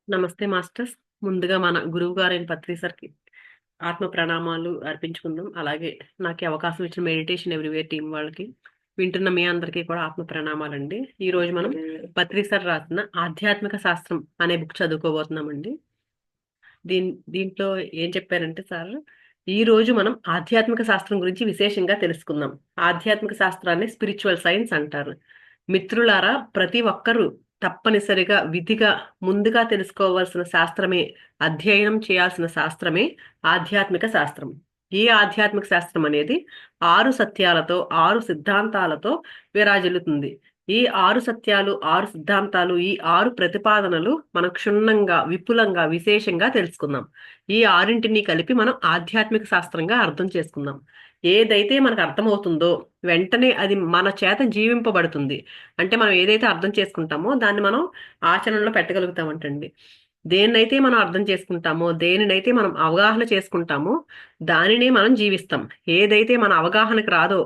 నమస్తే మాస్టర్స్. ముందుగా మన గురువు గారైన పత్రి సార్‌కి ఆత్మ ప్రణామాలు అర్పించుకుందాం. అలాగే నాకు ఈ అవకాశం ఇచ్చిన మెడిటేషన్ ఎవ్రీవేర్ టీమ్ వాళ్ళకి, వింటున్న మీ అందరికీ కూడా ఆత్మ ప్రణామాలండి. ఈరోజు మనం పత్రి సార్ రాసిన 'ఆధ్యాత్మిక శాస్త్రం' అనే బుక్ చదువుకోబోతున్నామండి. దీంట్లో ఏం చెప్పారంటే సార్, ఈరోజు మనం ఆధ్యాత్మిక శాస్త్రం గురించి విశేషంగా తెలుసుకుందాం. ఆధ్యాత్మిక శాస్త్రాన్ని స్పిరిచ్యువల్ సైన్స్ అంటారు. మిత్రులారా, ప్రతి ఒక్కరూ తప్పనిసరిగా విధిగా ముందుగా తెలుసుకోవాల్సిన శాస్త్రమే, అధ్యయనం చేయాల్సిన శాస్త్రమే ఆధ్యాత్మిక శాస్త్రం. ఈ ఆధ్యాత్మిక శాస్త్రం అనేది 6 సత్యాలతో, 6 సిద్ధాంతాలతో విరాజిల్లుతుంది. ఈ 6 సత్యాలు, 6 సిద్ధాంతాలు, ఈ 6 ప్రతిపాదనలు మనం క్షుణ్ణంగా, విపులంగా, విశేషంగా తెలుసుకుందాం. ఈ ఆరింటిని కలిపి మనం ఆధ్యాత్మిక శాస్త్రంగా అర్థం చేసుకుందాం. ఏదైతే మనకు అర్థమవుతుందో వెంటనే అది మన చేత జీవింపబడుతుంది. అంటే మనం ఏదైతే అర్థం చేసుకుంటామో దాన్ని మనం ఆచరణలో పెట్టగలుగుతామంటండి. దేన్నైతే మనం అర్థం చేసుకుంటామో, దేనినైతే మనం అవగాహన చేసుకుంటామో దానినే మనం జీవిస్తాం. ఏదైతే మన అవగాహనకు రాదో,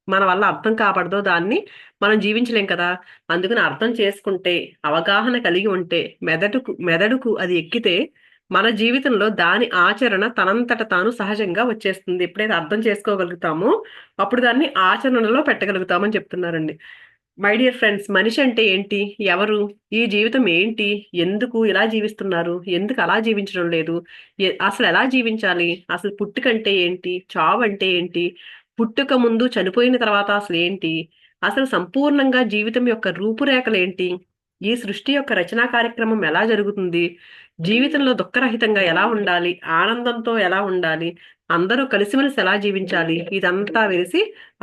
మన వల్ల అర్థం కాపాడదో దాన్ని మనం జీవించలేం కదా! అందుకని అర్థం చేసుకుంటే, అవగాహన కలిగి ఉంటే, మెదడుకు అది ఎక్కితే మన జీవితంలో దాని ఆచరణ తనంతట తాను సహజంగా వచ్చేస్తుంది. ఎప్పుడైతే అర్థం చేసుకోగలుగుతామో అప్పుడు దాన్ని ఆచరణలో పెట్టగలుగుతామని చెప్తున్నారండి. మై డియర్ ఫ్రెండ్స్, మనిషి అంటే ఏంటి? ఎవరు? ఈ జీవితం ఏంటి? ఎందుకు ఇలా జీవిస్తున్నారు? ఎందుకు అలా జీవించడం లేదు? అసలు ఎలా జీవించాలి? అసలు పుట్టుకంటే ఏంటి? చావంటే ఏంటి? పుట్టుక ముందు, చనిపోయిన తర్వాత అసలేంటి? అసలు సంపూర్ణంగా జీవితం యొక్క రూపురేఖలేంటి? ఈ సృష్టి యొక్క రచనా కార్యక్రమం ఎలా జరుగుతుంది? జీవితంలో దుఃఖరహితంగా ఎలా ఉండాలి? ఆనందంతో ఎలా ఉండాలి? అందరూ కలిసిమెలిసి ఎలా జీవించాలి? ఇదంతా వెలిసి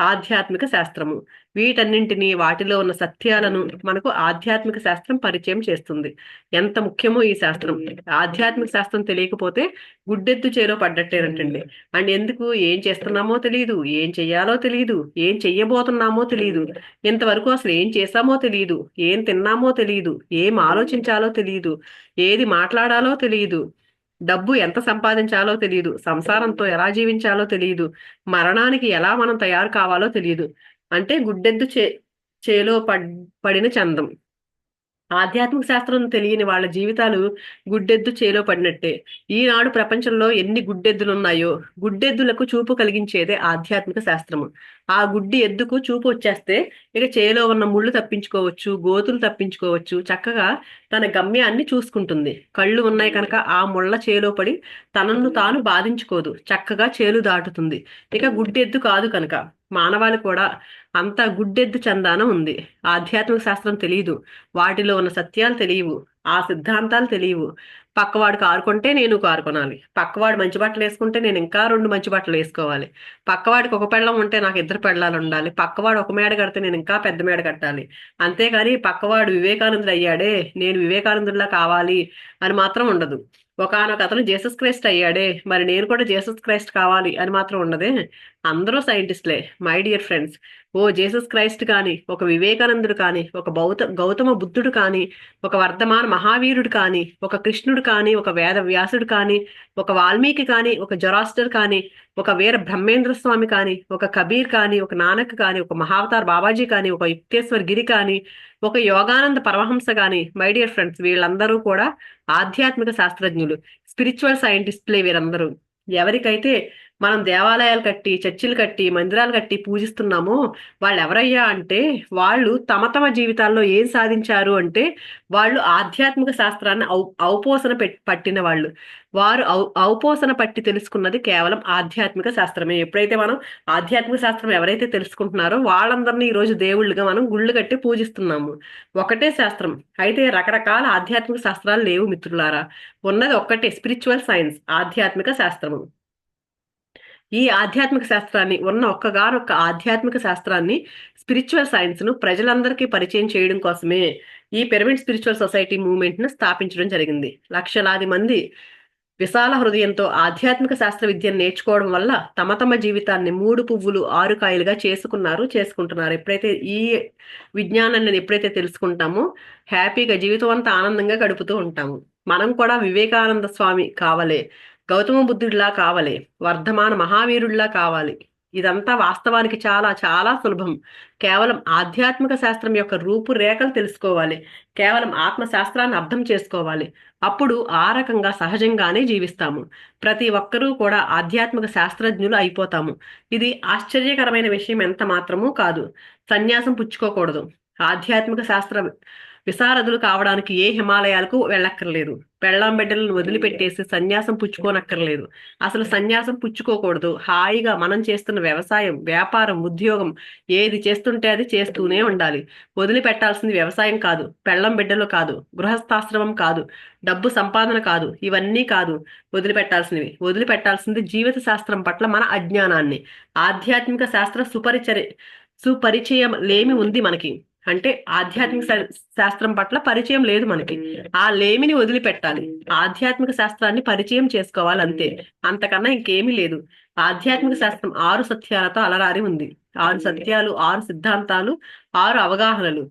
ఆధ్యాత్మిక శాస్త్రము. వీటన్నింటినీ, వాటిలో ఉన్న సత్యాలను మనకు ఆధ్యాత్మిక శాస్త్రం పరిచయం చేస్తుంది. ఎంత ముఖ్యమో ఈ శాస్త్రం. ఆధ్యాత్మిక శాస్త్రం తెలియకపోతే గుడ్డెద్దు చేలో పడ్డట్టేనంటండి. అండ్ ఎందుకు? ఏం చేస్తున్నామో తెలియదు, ఏం చెయ్యాలో తెలియదు, ఏం చెయ్యబోతున్నామో తెలియదు, ఇంతవరకు అసలు ఏం చేశామో తెలియదు, ఏం తిన్నామో తెలియదు, ఏం ఆలోచించాలో తెలియదు, ఏది మాట్లాడాలో తెలియదు, డబ్బు ఎంత సంపాదించాలో తెలియదు, సంసారంతో ఎలా జీవించాలో తెలియదు, మరణానికి ఎలా మనం తయారు కావాలో తెలియదు. అంటే గుడ్డెద్దు చేలో పడిన చందం. ఆధ్యాత్మిక శాస్త్రం తెలియని వాళ్ళ జీవితాలు గుడ్డెద్దు చేలో పడినట్టే. ఈనాడు ప్రపంచంలో ఎన్ని గుడ్డెద్దులున్నాయో, గుడ్డెద్దులకు చూపు కలిగించేదే ఆధ్యాత్మిక శాస్త్రము. ఆ గుడ్డి ఎద్దుకు చూపు వచ్చేస్తే ఇక చేలో ఉన్న ముళ్ళు తప్పించుకోవచ్చు, గోతులు తప్పించుకోవచ్చు, చక్కగా తన గమ్యాన్ని చూసుకుంటుంది. కళ్ళు ఉన్నాయి కనుక ఆ ముళ్ళ చేలో పడి తనను తాను బాధించుకోదు, చక్కగా చేలు దాటుతుంది. ఇక గుడ్డెద్దు కాదు కనుక మానవాళి కూడా అంత గుడ్డెద్దు చందాన ఉంది. ఆధ్యాత్మిక శాస్త్రం తెలియదు, వాటిలో ఉన్న సత్యాలు తెలియవు, ఆ సిద్ధాంతాలు తెలియవు. పక్కవాడు కారు కొంటే నేను కారు కొనాలి, పక్కవాడు మంచి బట్టలు వేసుకుంటే నేను ఇంకా 2 మంచి బట్టలు వేసుకోవాలి, పక్కవాడికి ఒక పెళ్ళం ఉంటే నాకు 2 పెళ్ళాలు ఉండాలి, పక్కవాడు ఒక మేడ కడితే నేను ఇంకా పెద్ద మేడ కట్టాలి. అంతేగాని పక్కవాడు వివేకానందుడు అయ్యాడే, నేను వివేకానందుడిలా కావాలి అని మాత్రం ఉండదు. ఒకానొక అతను జీసస్ క్రైస్ట్ అయ్యాడే, మరి నేను కూడా జీసస్ క్రైస్ట్ కావాలి అని మాత్రం ఉండదే. అందరూ సైంటిస్టులే మై డియర్ ఫ్రెండ్స్. ఓ జీసస్ క్రైస్ట్ కానీ, ఒక వివేకానందుడు కానీ, ఒక గౌతమ బుద్ధుడు కానీ, ఒక వర్ధమాన మహావీరుడు కానీ, ఒక కృష్ణుడు కానీ, ఒక వేద వ్యాసుడు కానీ, ఒక వాల్మీకి కానీ, ఒక జొరాస్టర్ కానీ, ఒక వీర బ్రహ్మేంద్ర స్వామి కానీ, ఒక కబీర్ కానీ, ఒక నానక్ కానీ, ఒక మహావతార్ బాబాజీ కానీ, ఒక యుక్తేశ్వర్ గిరి కానీ, ఒక యోగానంద పరమహంస కానీ, మై డియర్ ఫ్రెండ్స్, వీళ్ళందరూ కూడా ఆధ్యాత్మిక శాస్త్రజ్ఞులు, స్పిరిచువల్ సైంటిస్టులే వీరందరూ. ఎవరికైతే మనం దేవాలయాలు కట్టి, చర్చిలు కట్టి, మందిరాలు కట్టి పూజిస్తున్నామో వాళ్ళు ఎవరయ్యా అంటే, వాళ్ళు తమ తమ జీవితాల్లో ఏం సాధించారు అంటే, వాళ్ళు ఆధ్యాత్మిక శాస్త్రాన్ని అవపోసన పట్టిన వాళ్ళు. వారు అవపోసన పట్టి తెలుసుకున్నది కేవలం ఆధ్యాత్మిక శాస్త్రమే. ఎప్పుడైతే మనం ఆధ్యాత్మిక శాస్త్రం ఎవరైతే తెలుసుకుంటున్నారో వాళ్ళందరినీ ఈ రోజు దేవుళ్ళుగా మనం గుళ్ళు కట్టి పూజిస్తున్నాము. ఒకటే శాస్త్రం అయితే రకరకాల ఆధ్యాత్మిక శాస్త్రాలు లేవు మిత్రులారా. ఉన్నది ఒక్కటే స్పిరిచువల్ సైన్స్, ఆధ్యాత్మిక శాస్త్రము. ఈ ఆధ్యాత్మిక శాస్త్రాన్ని, ఉన్న ఒక్కగానొక్క ఆధ్యాత్మిక శాస్త్రాన్ని, స్పిరిచువల్ సైన్స్ ను ప్రజలందరికీ పరిచయం చేయడం కోసమే ఈ పిరమిడ్ స్పిరిచువల్ సొసైటీ మూవ్మెంట్ ను స్థాపించడం జరిగింది. లక్షలాది మంది విశాల హృదయంతో ఆధ్యాత్మిక శాస్త్ర విద్యను నేర్చుకోవడం వల్ల తమ తమ జీవితాన్ని 3 పువ్వులు 6 కాయలుగా చేసుకుంటున్నారు. ఎప్పుడైతే ఈ విజ్ఞానాన్ని ఎప్పుడైతే తెలుసుకుంటామో హ్యాపీగా జీవితం అంతా ఆనందంగా గడుపుతూ ఉంటాము. మనం కూడా వివేకానంద స్వామి కావాలే, గౌతమ బుద్ధుడిలా కావాలి, వర్ధమాన మహావీరుడిలా కావాలి. ఇదంతా వాస్తవానికి చాలా చాలా సులభం. కేవలం ఆధ్యాత్మిక శాస్త్రం యొక్క రూపురేఖలు తెలుసుకోవాలి. కేవలం ఆత్మశాస్త్రాన్ని అర్థం చేసుకోవాలి. అప్పుడు ఆ రకంగా సహజంగానే జీవిస్తాము. ప్రతి ఒక్కరూ కూడా ఆధ్యాత్మిక శాస్త్రజ్ఞులు అయిపోతాము. ఇది ఆశ్చర్యకరమైన విషయం ఎంత మాత్రమూ కాదు. సన్యాసం పుచ్చుకోకూడదు. ఆధ్యాత్మిక శాస్త్ర విశారదులు కావడానికి ఏ హిమాలయాలకు వెళ్ళక్కర్లేదు. పెళ్ళాం బిడ్డలను వదిలిపెట్టేసి సన్యాసం పుచ్చుకోనక్కర్లేదు. అసలు సన్యాసం పుచ్చుకోకూడదు. హాయిగా మనం చేస్తున్న వ్యవసాయం, వ్యాపారం, ఉద్యోగం ఏది చేస్తుంటే అది చేస్తూనే ఉండాలి. వదిలిపెట్టాల్సింది వ్యవసాయం కాదు, పెళ్ళాం బిడ్డలు కాదు, గృహస్థాశ్రమం కాదు, డబ్బు సంపాదన కాదు, ఇవన్నీ కాదు. వదిలిపెట్టాల్సింది జీవిత శాస్త్రం పట్ల మన అజ్ఞానాన్ని. ఆధ్యాత్మిక శాస్త్ర సుపరిచయం లేమి ఉంది మనకి. అంటే ఆధ్యాత్మిక శాస్త్రం పట్ల పరిచయం లేదు మనకి. ఆ లేమిని వదిలిపెట్టాలి. ఆధ్యాత్మిక శాస్త్రాన్ని పరిచయం చేసుకోవాలి అంతే. అంతకన్నా ఇంకేమీ లేదు. ఆధ్యాత్మిక శాస్త్రం 6 సత్యాలతో అలరారి ఉంది. 6 సత్యాలు, 6 సిద్ధాంతాలు, 6 అవగాహనలు.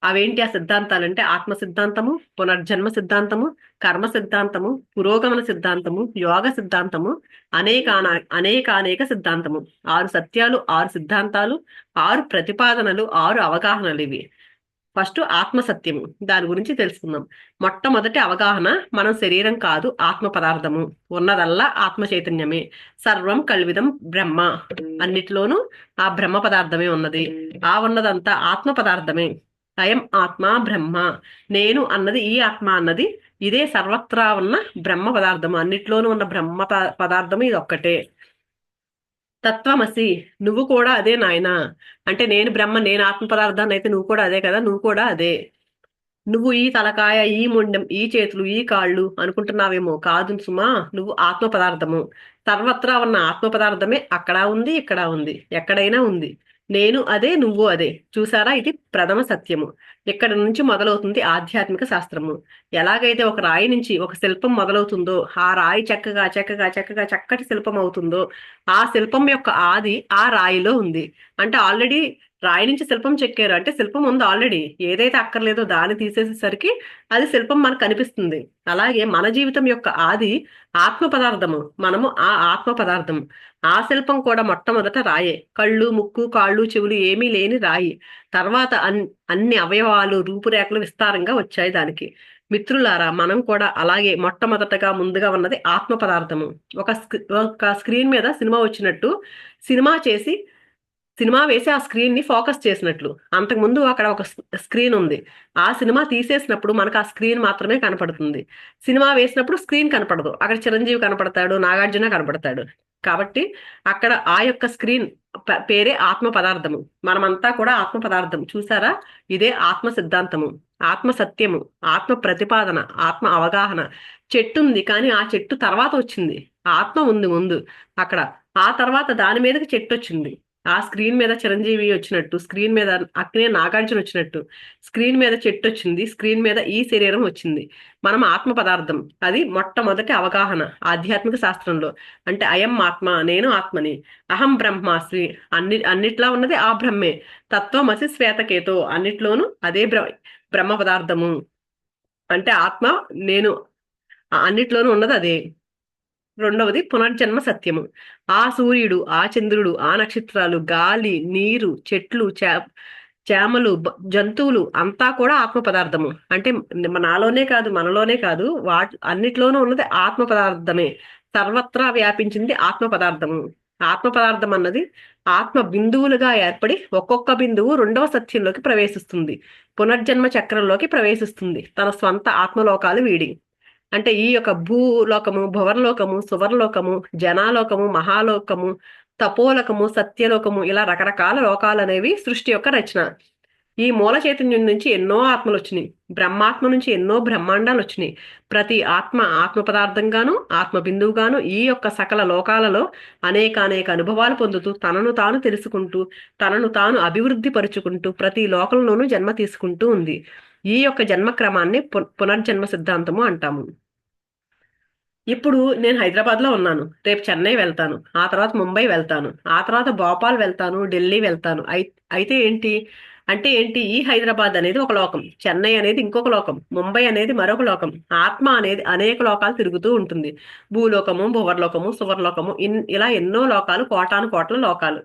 అవేంటి ఆ సిద్ధాంతాలంటే ఆత్మ సిద్ధాంతము, పునర్జన్మ సిద్ధాంతము, కర్మ సిద్ధాంతము, పురోగమన సిద్ధాంతము, యోగ సిద్ధాంతము, అనేక సిద్ధాంతము. 6 సత్యాలు, 6 సిద్ధాంతాలు, 6 ప్రతిపాదనలు, 6 అవగాహనలు ఇవి. ఫస్ట్ ఆత్మ సత్యము, దాని గురించి తెలుసుకుందాం. మొట్టమొదటి అవగాహన, మనం శరీరం కాదు, ఆత్మ పదార్థము. ఉన్నదల్లా ఆత్మ చైతన్యమే. సర్వం కల్విదం బ్రహ్మ. అన్నిటిలోనూ ఆ బ్రహ్మ పదార్థమే ఉన్నది. ఆ ఉన్నదంతా ఆత్మ పదార్థమే. అయం ఆత్మ బ్రహ్మ. నేను అన్నది, ఈ ఆత్మ అన్నది, ఇదే సర్వత్రా ఉన్న బ్రహ్మ పదార్థము. అన్నిట్లోనూ ఉన్న బ్రహ్మ పదార్థము ఇది ఒక్కటే. తత్వమసి, నువ్వు కూడా అదే నాయనా. అంటే నేను బ్రహ్మ, నేను ఆత్మ పదార్థాన్ని అయితే నువ్వు కూడా అదే కదా, నువ్వు కూడా అదే. నువ్వు ఈ తలకాయ, ఈ ముండెం, ఈ చేతులు, ఈ కాళ్ళు అనుకుంటున్నావేమో, కాదు సుమా, నువ్వు ఆత్మ పదార్థము. సర్వత్రా ఉన్న ఆత్మ పదార్థమే అక్కడ ఉంది, ఇక్కడ ఉంది, ఎక్కడైనా ఉంది. నేను అదే, నువ్వు అదే. చూసారా, ఇది ప్రథమ సత్యము. ఇక్కడ నుంచి మొదలవుతుంది ఆధ్యాత్మిక శాస్త్రము. ఎలాగైతే ఒక రాయి నుంచి ఒక శిల్పం మొదలవుతుందో, ఆ రాయి చక్కగా చక్కగా చక్కగా చక్కటి శిల్పం అవుతుందో, ఆ శిల్పం యొక్క ఆది ఆ రాయిలో ఉంది. అంటే ఆల్రెడీ రాయి నుంచి శిల్పం చెక్కారు అంటే శిల్పం ఉంది ఆల్రెడీ. ఏదైతే అక్కర్లేదో దాన్ని తీసేసేసరికి అది శిల్పం మనకు కనిపిస్తుంది. అలాగే మన జీవితం యొక్క ఆది ఆత్మ పదార్థము. మనము ఆ ఆత్మ పదార్థం. ఆ శిల్పం కూడా మొట్టమొదట రాయే. కళ్ళు, ముక్కు, కాళ్ళు, చెవులు ఏమీ లేని రాయి. తర్వాత అన్ని అవయవాలు, రూపురేఖలు విస్తారంగా వచ్చాయి దానికి. మిత్రులారా, మనం కూడా అలాగే మొట్టమొదటగా ముందుగా ఉన్నది ఆత్మ పదార్థము. ఒక స్క్రీన్ మీద సినిమా వచ్చినట్టు సినిమా వేసి ఆ స్క్రీన్ ని ఫోకస్ చేసినట్లు. అంతకుముందు అక్కడ ఒక స్క్రీన్ ఉంది. ఆ సినిమా తీసేసినప్పుడు మనకు ఆ స్క్రీన్ మాత్రమే కనపడుతుంది. సినిమా వేసినప్పుడు స్క్రీన్ కనపడదు. అక్కడ చిరంజీవి కనపడతాడు, నాగార్జున కనపడతాడు. కాబట్టి అక్కడ ఆ యొక్క స్క్రీన్ పేరే ఆత్మ పదార్థము. మనమంతా కూడా ఆత్మ పదార్థం. చూసారా, ఇదే ఆత్మ సిద్ధాంతము, ఆత్మ సత్యము, ఆత్మ ప్రతిపాదన, ఆత్మ అవగాహన. చెట్టు ఉంది, కానీ ఆ చెట్టు తర్వాత వచ్చింది. ఆత్మ ఉంది ముందు అక్కడ. ఆ తర్వాత దాని మీదకి చెట్టు వచ్చింది. ఆ స్క్రీన్ మీద చిరంజీవి వచ్చినట్టు, స్క్రీన్ మీద అక్కినే నాగార్జున వచ్చినట్టు, స్క్రీన్ మీద చెట్టు వచ్చింది, స్క్రీన్ మీద ఈ శరీరం వచ్చింది. మనం ఆత్మ పదార్థం. అది మొట్టమొదటి అవగాహన ఆధ్యాత్మిక శాస్త్రంలో. అంటే అయం ఆత్మ, నేను ఆత్మని. అహం బ్రహ్మాస్మి, అన్నిట్లా ఉన్నది ఆ బ్రహ్మే. తత్వమసి శ్వేతకేతో, అన్నిట్లోనూ అదే బ్రహ్మ పదార్థము. అంటే ఆత్మ, నేను, అన్నిట్లోనూ ఉన్నది అదే. రెండవది పునర్జన్మ సత్యము. ఆ సూర్యుడు, ఆ చంద్రుడు, ఆ నక్షత్రాలు, గాలి, నీరు, చెట్లు, చేమలు, జంతువులు అంతా కూడా ఆత్మ పదార్థము. అంటే నాలోనే కాదు, మనలోనే కాదు, అన్నిట్లోనూ ఉన్నది ఆత్మ పదార్థమే. సర్వత్రా వ్యాపించింది ఆత్మ పదార్థము. ఆత్మ పదార్థం అన్నది ఆత్మ బిందువులుగా ఏర్పడి ఒక్కొక్క బిందువు రెండవ సత్యంలోకి ప్రవేశిస్తుంది. పునర్జన్మ చక్రంలోకి ప్రవేశిస్తుంది, తన స్వంత ఆత్మలోకాలు వీడి. అంటే ఈ యొక్క భూలోకము, భువర్లోకము, సువర్లోకము, జనాలోకము, మహాలోకము, తపోలోకము, సత్యలోకము, ఇలా రకరకాల లోకాలు అనేవి సృష్టి యొక్క రచన. ఈ మూల చైతన్యం నుంచి ఎన్నో ఆత్మలు వచ్చినాయి. బ్రహ్మాత్మ నుంచి ఎన్నో బ్రహ్మాండాలు వచ్చినాయి. ప్రతి ఆత్మ ఆత్మ పదార్థంగాను, ఆత్మ బిందువుగాను ఈ యొక్క సకల లోకాలలో అనేక అనుభవాలు పొందుతూ, తనను తాను తెలుసుకుంటూ, తనను తాను అభివృద్ధి పరుచుకుంటూ, ప్రతి లోకంలోనూ జన్మ తీసుకుంటూ ఉంది. ఈ యొక్క జన్మక్రమాన్ని పునర్జన్మ సిద్ధాంతము అంటాము. ఇప్పుడు నేను హైదరాబాద్ లో ఉన్నాను. రేపు చెన్నై వెళ్తాను, ఆ తర్వాత ముంబై వెళ్తాను, ఆ తర్వాత భోపాల్ వెళ్తాను, ఢిల్లీ వెళ్తాను. అయితే ఏంటి, అంటే ఏంటి, ఈ హైదరాబాద్ అనేది ఒక లోకం, చెన్నై అనేది ఇంకొక లోకం, ముంబై అనేది మరొక లోకం. ఆత్మ అనేది అనేక లోకాలు తిరుగుతూ ఉంటుంది. భూలోకము, భువర్లోకము, సువర్లోకము, ఇలా ఎన్నో లోకాలు, కోటాను కోట్ల లోకాలు.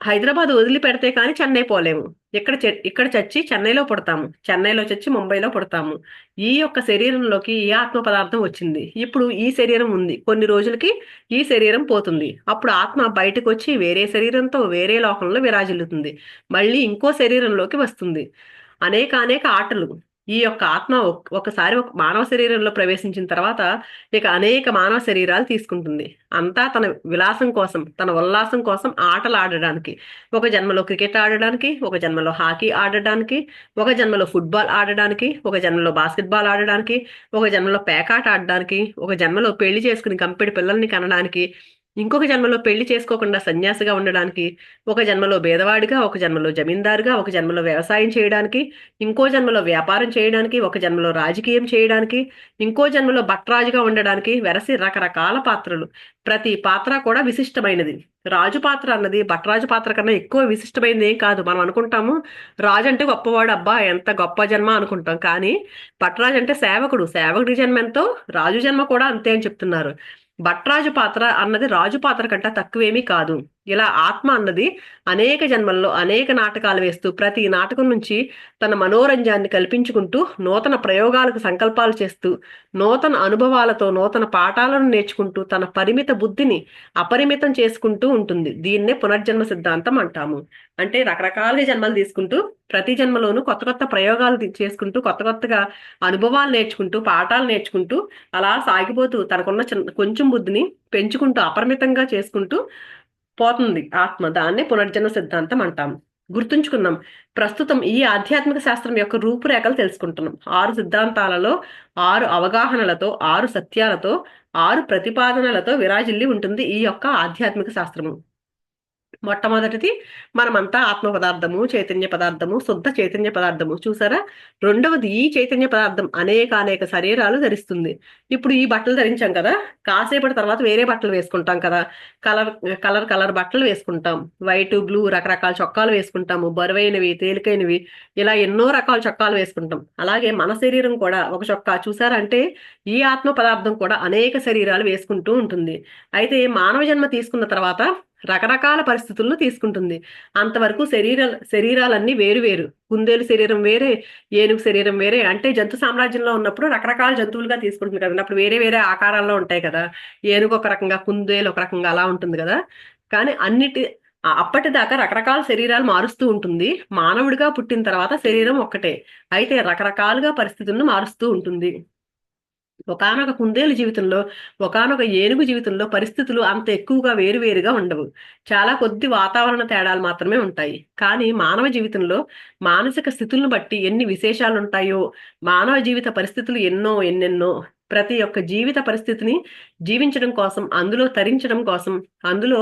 హైదరాబాద్ వదిలిపెడితే కానీ చెన్నై పోలేము. ఇక్కడ చచ్చి చెన్నైలో పుడతాము, చెన్నైలో చచ్చి ముంబైలో పుడతాము. ఈ యొక్క శరీరంలోకి ఈ ఆత్మ పదార్థం వచ్చింది. ఇప్పుడు ఈ శరీరం ఉంది, కొన్ని రోజులకి ఈ శరీరం పోతుంది. అప్పుడు ఆత్మ బయటకు వచ్చి వేరే శరీరంతో వేరే లోకంలో విరాజిల్లుతుంది. మళ్ళీ ఇంకో శరీరంలోకి వస్తుంది. అనేక అనేక ఆటలు. ఈ యొక్క ఆత్మ ఒకసారి ఒక మానవ శరీరంలో ప్రవేశించిన తర్వాత ఇక అనేక మానవ శరీరాలు తీసుకుంటుంది. అంతా తన విలాసం కోసం, తన ఉల్లాసం కోసం ఆటలు ఆడడానికి. ఒక జన్మలో క్రికెట్ ఆడడానికి, ఒక జన్మలో హాకీ ఆడడానికి, ఒక జన్మలో ఫుట్బాల్ ఆడడానికి, ఒక జన్మలో బాస్కెట్బాల్ ఆడడానికి, ఒక జన్మలో పేకాట ఆడడానికి, ఒక జన్మలో పెళ్లి చేసుకుని కంపెడి పిల్లల్ని కనడానికి, ఇంకొక జన్మలో పెళ్లి చేసుకోకుండా సన్యాసిగా ఉండడానికి, ఒక జన్మలో బేదవాడిగా, ఒక జన్మలో జమీందారుగా, ఒక జన్మలో వ్యవసాయం చేయడానికి, ఇంకో జన్మలో వ్యాపారం చేయడానికి, ఒక జన్మలో రాజకీయం చేయడానికి, ఇంకో జన్మలో భట్రాజుగా ఉండడానికి, వెరసి రకరకాల పాత్రలు. ప్రతి పాత్ర కూడా విశిష్టమైనది. రాజు పాత్ర అన్నది భట్రాజు పాత్ర కన్నా ఎక్కువ విశిష్టమైనది ఏం కాదు. మనం అనుకుంటాము రాజు అంటే గొప్పవాడు, అబ్బా ఎంత గొప్ప జన్మ అనుకుంటాం. కానీ భట్రాజు అంటే సేవకుడు, సేవకుడి జన్మ ఎంతో రాజు జన్మ కూడా అంతే అని చెప్తున్నారు. భట్రాజు పాత్ర అన్నది రాజు పాత్ర కంటే తక్కువేమీ కాదు. ఇలా ఆత్మ అన్నది అనేక జన్మల్లో అనేక నాటకాలు వేస్తూ ప్రతి నాటకం నుంచి తన మనోరంజాన్ని కల్పించుకుంటూ నూతన ప్రయోగాలకు సంకల్పాలు చేస్తూ నూతన అనుభవాలతో నూతన పాఠాలను నేర్చుకుంటూ తన పరిమిత బుద్ధిని అపరిమితం చేసుకుంటూ ఉంటుంది. దీన్నే పునర్జన్మ సిద్ధాంతం అంటాము. అంటే రకరకాలుగా జన్మలు తీసుకుంటూ ప్రతి జన్మలోనూ కొత్త కొత్త ప్రయోగాలు చేసుకుంటూ కొత్త కొత్తగా అనుభవాలు నేర్చుకుంటూ పాఠాలు నేర్చుకుంటూ అలా సాగిపోతూ తనకున్న కొంచెం బుద్ధిని పెంచుకుంటూ అపరిమితంగా చేసుకుంటూ పోతుంది ఆత్మ. దాన్నే పునర్జన్మ సిద్ధాంతం అంటాం. గుర్తుంచుకుందాం, ప్రస్తుతం ఈ ఆధ్యాత్మిక శాస్త్రం యొక్క రూపురేఖలు తెలుసుకుంటున్నాం. 6 సిద్ధాంతాలలో 6 అవగాహనలతో 6 సత్యాలతో 6 ప్రతిపాదనలతో విరాజిల్లి ఉంటుంది ఈ యొక్క ఆధ్యాత్మిక శాస్త్రము. మొట్టమొదటిది మనమంతా ఆత్మ పదార్థము, చైతన్య పదార్థము, శుద్ధ చైతన్య పదార్థము. చూసారా? రెండవది ఈ చైతన్య పదార్థం అనేక శరీరాలు ధరిస్తుంది. ఇప్పుడు ఈ బట్టలు ధరించాం కదా, కాసేపటి తర్వాత వేరే బట్టలు వేసుకుంటాం కదా. కలర్ బట్టలు వేసుకుంటాం. వైట్, బ్లూ రకరకాల చొక్కాలు వేసుకుంటాము. బరువైనవి, తేలికైనవి, ఇలా ఎన్నో రకాల చొక్కాలు వేసుకుంటాం. అలాగే మన శరీరం కూడా ఒక చొక్కా. చూసారా? అంటే ఈ ఆత్మ పదార్థం కూడా అనేక శరీరాలు వేసుకుంటూ ఉంటుంది. అయితే మానవ జన్మ తీసుకున్న తర్వాత రకరకాల పరిస్థితులను తీసుకుంటుంది. అంతవరకు శరీరాలన్నీ వేరు. కుందేలు శరీరం వేరే, ఏనుగు శరీరం వేరే. అంటే జంతు సామ్రాజ్యంలో ఉన్నప్పుడు రకరకాల జంతువులుగా తీసుకుంటుంది కదా, అప్పుడు వేరే ఆకారాల్లో ఉంటాయి కదా. ఏనుగు ఒక రకంగా, కుందేలు ఒక రకంగా అలా ఉంటుంది కదా. కానీ అప్పటిదాకా రకరకాల శరీరాలు మారుస్తూ ఉంటుంది. మానవుడిగా పుట్టిన తర్వాత శరీరం ఒక్కటే, అయితే రకరకాలుగా పరిస్థితులను మారుస్తూ ఉంటుంది. ఒకానొక కుందేలు జీవితంలో, ఒకానొక ఏనుగు జీవితంలో పరిస్థితులు అంత ఎక్కువగా వేరుగా ఉండవు. చాలా కొద్ది వాతావరణ తేడాలు మాత్రమే ఉంటాయి. కానీ మానవ జీవితంలో మానసిక స్థితులను బట్టి ఎన్ని విశేషాలు ఉంటాయో, మానవ జీవిత పరిస్థితులు ఎన్నెన్నో. ప్రతి ఒక్క జీవిత పరిస్థితిని జీవించడం కోసం, అందులో తరించడం కోసం, అందులో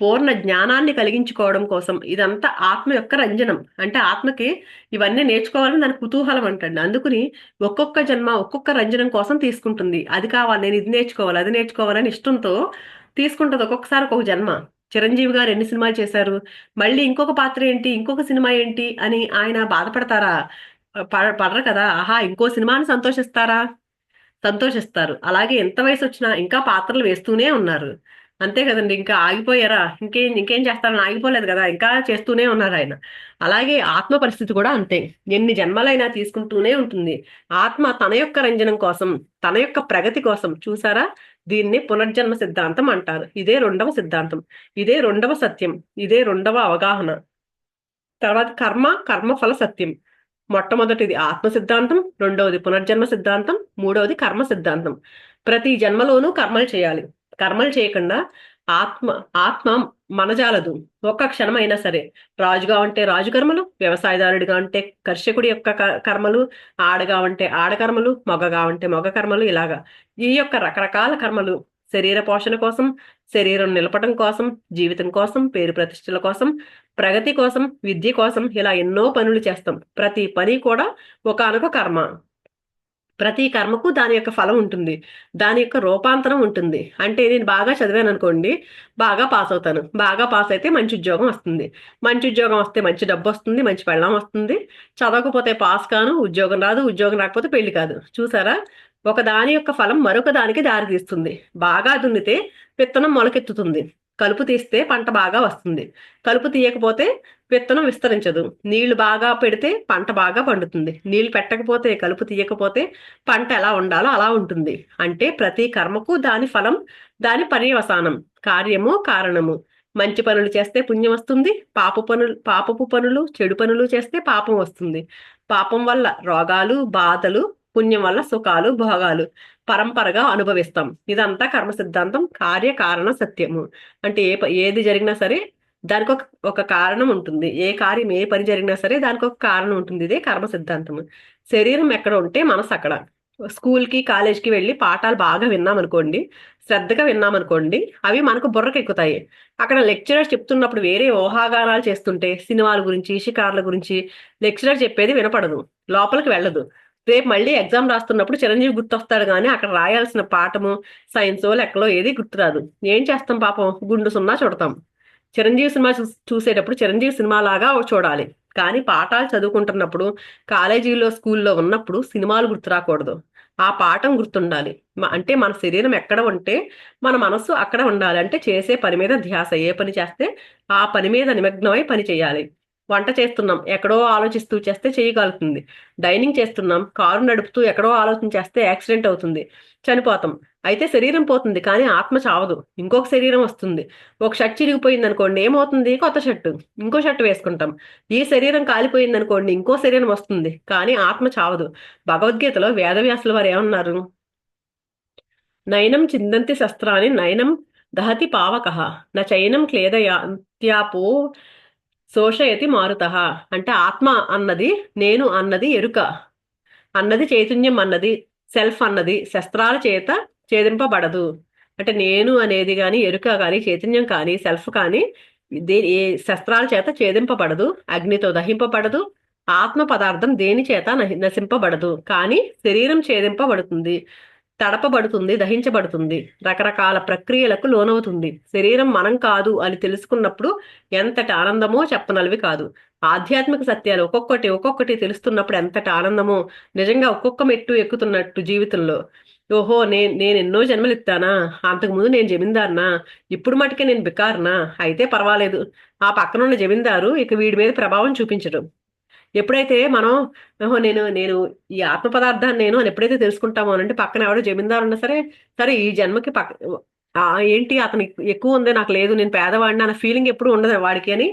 పూర్ణ జ్ఞానాన్ని కలిగించుకోవడం కోసం ఇదంతా ఆత్మ యొక్క రంజనం. అంటే ఆత్మకి ఇవన్నీ నేర్చుకోవాలని దాని కుతూహలం అంటండి. అందుకుని ఒక్కొక్క జన్మ ఒక్కొక్క రంజనం కోసం తీసుకుంటుంది. అది కావాలి, నేను ఇది నేర్చుకోవాలి, అది నేర్చుకోవాలని ఇష్టంతో తీసుకుంటుంది. ఒక్కొక్కసారి ఒక్కొక్క జన్మ. చిరంజీవి గారు ఎన్ని సినిమాలు చేశారు, మళ్ళీ ఇంకొక పాత్ర ఏంటి, ఇంకొక సినిమా ఏంటి అని ఆయన బాధపడతారా? పడరు కదా. ఆహా, ఇంకో సినిమాని సంతోషిస్తారు. అలాగే ఎంత వయసు వచ్చినా ఇంకా పాత్రలు వేస్తూనే ఉన్నారు. అంతే కదండి, ఇంకా ఆగిపోయారా? ఇంకేం చేస్తారని ఆగిపోలేదు కదా, ఇంకా చేస్తూనే ఉన్నారు ఆయన. అలాగే ఆత్మ పరిస్థితి కూడా అంతే. ఎన్ని జన్మలైనా తీసుకుంటూనే ఉంటుంది. ఆత్మ తన యొక్క రంజనం కోసం, తన యొక్క ప్రగతి కోసం. చూసారా? దీన్ని పునర్జన్మ సిద్ధాంతం అంటారు. ఇదే రెండవ సిద్ధాంతం, ఇదే రెండవ సత్యం, ఇదే రెండవ అవగాహన. తర్వాత కర్మఫల సత్యం. మొట్టమొదటిది ఆత్మ సిద్ధాంతం, రెండవది పునర్జన్మ సిద్ధాంతం, మూడవది కర్మ సిద్ధాంతం. ప్రతి జన్మలోనూ కర్మలు చేయాలి. కర్మలు చేయకుండా ఆత్మ ఆత్మ మనజాలదు ఒక్క క్షణమైనా సరే. రాజుగా ఉంటే రాజు కర్మలు, వ్యవసాయదారుడిగా ఉంటే కర్షకుడి యొక్క కర్మలు, ఆడగా ఉంటే ఆడ కర్మలు, మొగగా ఉంటే మొగ కర్మలు. ఇలాగా ఈ యొక్క రకరకాల కర్మలు శరీర పోషణ కోసం, శరీరం నిలపడం కోసం, జీవితం కోసం, పేరు ప్రతిష్టల కోసం, ప్రగతి కోసం, విద్య కోసం, ఇలా ఎన్నో పనులు చేస్తాం. ప్రతి పని కూడా ఒకానొక కర్మ. ప్రతి కర్మకు దాని యొక్క ఫలం ఉంటుంది. దాని యొక్క రూపాంతరం ఉంటుంది. అంటే నేను బాగా చదివాను అనుకోండి, బాగా పాస్ అవుతాను. బాగా పాస్ అయితే మంచి ఉద్యోగం వస్తుంది. మంచి ఉద్యోగం వస్తే మంచి డబ్బు వస్తుంది. మంచి పెళ్ళాం వస్తుంది. చదవకపోతే పాస్ కాను, ఉద్యోగం రాదు. ఉద్యోగం రాకపోతే పెళ్లి కాదు. చూసారా? ఒక దాని యొక్క ఫలం మరొక దానికి దారి తీస్తుంది. బాగా దున్నితే విత్తనం మొలకెత్తుతుంది. కలుపు తీస్తే పంట బాగా వస్తుంది. కలుపు తీయకపోతే విత్తనం విస్తరించదు. నీళ్లు బాగా పెడితే పంట బాగా పండుతుంది. నీళ్లు పెట్టకపోతే, కలుపు తీయకపోతే పంట ఎలా ఉండాలో అలా ఉంటుంది. అంటే ప్రతి కర్మకు దాని ఫలం, దాని పర్యవసానం, కార్యము కారణము. మంచి పనులు చేస్తే పుణ్యం వస్తుంది. పాపపు పనులు, చెడు పనులు చేస్తే పాపం వస్తుంది. పాపం వల్ల రోగాలు, బాధలు, పుణ్యం వల్ల సుఖాలు, భోగాలు పరంపరగా అనుభవిస్తాం. ఇదంతా కర్మ సిద్ధాంతం కార్యకారణ సత్యము. అంటే ఏది జరిగినా సరే దానికి ఒక కారణం ఉంటుంది. ఏ కార్యం ఏ పని జరిగినా సరే దానికి ఒక కారణం ఉంటుంది. ఇదే కర్మ సిద్ధాంతం. శరీరం ఎక్కడ ఉంటే మనసు అక్కడ. స్కూల్కి కాలేజ్కి వెళ్ళి పాఠాలు బాగా విన్నామనుకోండి, శ్రద్ధగా విన్నామనుకోండి, అవి మనకు బుర్రకు ఎక్కుతాయి. అక్కడ లెక్చరర్ చెప్తున్నప్పుడు వేరే ఊహాగానాలు చేస్తుంటే, సినిమాల గురించి, షికార్ల గురించి లెక్చరర్ చెప్పేది వినపడదు, లోపలికి వెళ్ళదు. రేపు మళ్ళీ ఎగ్జామ్ రాస్తున్నప్పుడు చిరంజీవి గుర్తొస్తాడు కానీ అక్కడ రాయాల్సిన పాఠము, సైన్సో లెక్కలో ఏది గుర్తురాదు. ఏం చేస్తాం పాపం, గుండు సున్నా చూడతాం. చిరంజీవి సినిమా చూసేటప్పుడు చిరంజీవి సినిమా లాగా చూడాలి. కానీ పాఠాలు చదువుకుంటున్నప్పుడు, కాలేజీలో స్కూల్లో ఉన్నప్పుడు సినిమాలు గుర్తు రాకూడదు. ఆ పాఠం గుర్తుండాలి. అంటే మన శరీరం ఎక్కడ ఉంటే మన మనస్సు అక్కడ ఉండాలి. అంటే చేసే పని మీద ధ్యాస. ఏ పని చేస్తే ఆ పని మీద నిమగ్నమై పని చేయాలి. వంట చేస్తున్నాం, ఎక్కడో ఆలోచిస్తూ చేస్తే చేయగలుగుతుంది. డైనింగ్ చేస్తున్నాం, కారు నడుపుతూ ఎక్కడో ఆలోచన చేస్తే యాక్సిడెంట్ అవుతుంది, చనిపోతాం. అయితే శరీరం పోతుంది కానీ ఆత్మ చావదు. ఇంకొక శరీరం వస్తుంది. ఒక షర్ట్ చిరిగిపోయింది అనుకోండి, ఏమవుతుంది? కొత్త షర్టు, ఇంకో షర్ట్ వేసుకుంటాం. ఈ శరీరం కాలిపోయింది అనుకోండి, ఇంకో శరీరం వస్తుంది. కానీ ఆత్మ చావదు. భగవద్గీతలో వేదవ్యాసుల వారు ఏమన్నారు? నయనం చిందంతి శస్త్రాన్ని నయనం దహతి పావకః న చైనం క్లేదయాంత్యాపో శోషయతి మారుతః. అంటే ఆత్మ అన్నది, నేను అన్నది ఎరుక అన్నది, చైతన్యం అన్నది, సెల్ఫ్ అన్నది శస్త్రాల చేత ఛేదింపబడదు. అంటే నేను అనేది గాని, ఎరుక కానీ, చైతన్యం కానీ, సెల్ఫ్ కానీ ఏ శస్త్రాల చేత ఛేదింపబడదు, అగ్నితో దహింపబడదు. ఆత్మ పదార్థం దేని చేత నశింపబడదు. కానీ శరీరం ఛేదింపబడుతుంది, తడపబడుతుంది, దహించబడుతుంది, రకరకాల ప్రక్రియలకు లోనవుతుంది. శరీరం మనం కాదు అని తెలుసుకున్నప్పుడు ఎంతటి ఆనందమో చెప్పనలవి కాదు. ఆధ్యాత్మిక సత్యాలు ఒక్కొక్కటి ఒక్కొక్కటి తెలుస్తున్నప్పుడు ఎంతటి ఆనందమో, నిజంగా ఒక్కొక్క మెట్టు ఎక్కుతున్నట్టు జీవితంలో. ఓహో, నేను ఎన్నో జన్మలు ఎత్తానా, అంతకుముందు నేను జమీందారునా, ఇప్పుడు మటుకే నేను బికారునా, అయితే పర్వాలేదు. ఆ పక్కనున్న జమీందారు ఇక వీడి మీద ప్రభావం చూపించడం. ఎప్పుడైతే మనం ఓహో నేను నేను ఈ ఆత్మ పదార్థాన్ని నేను అని ఎప్పుడైతే తెలుసుకుంటామో అంటే పక్కన ఎవడో జమీందారు ఉన్నా సరే, సరే ఈ జన్మకి ఆ, ఏంటి అతనికి ఎక్కువ ఉంది నాకు లేదు, నేను పేదవాడిని అన్న ఫీలింగ్ ఎప్పుడు ఉండదు వాడికి అని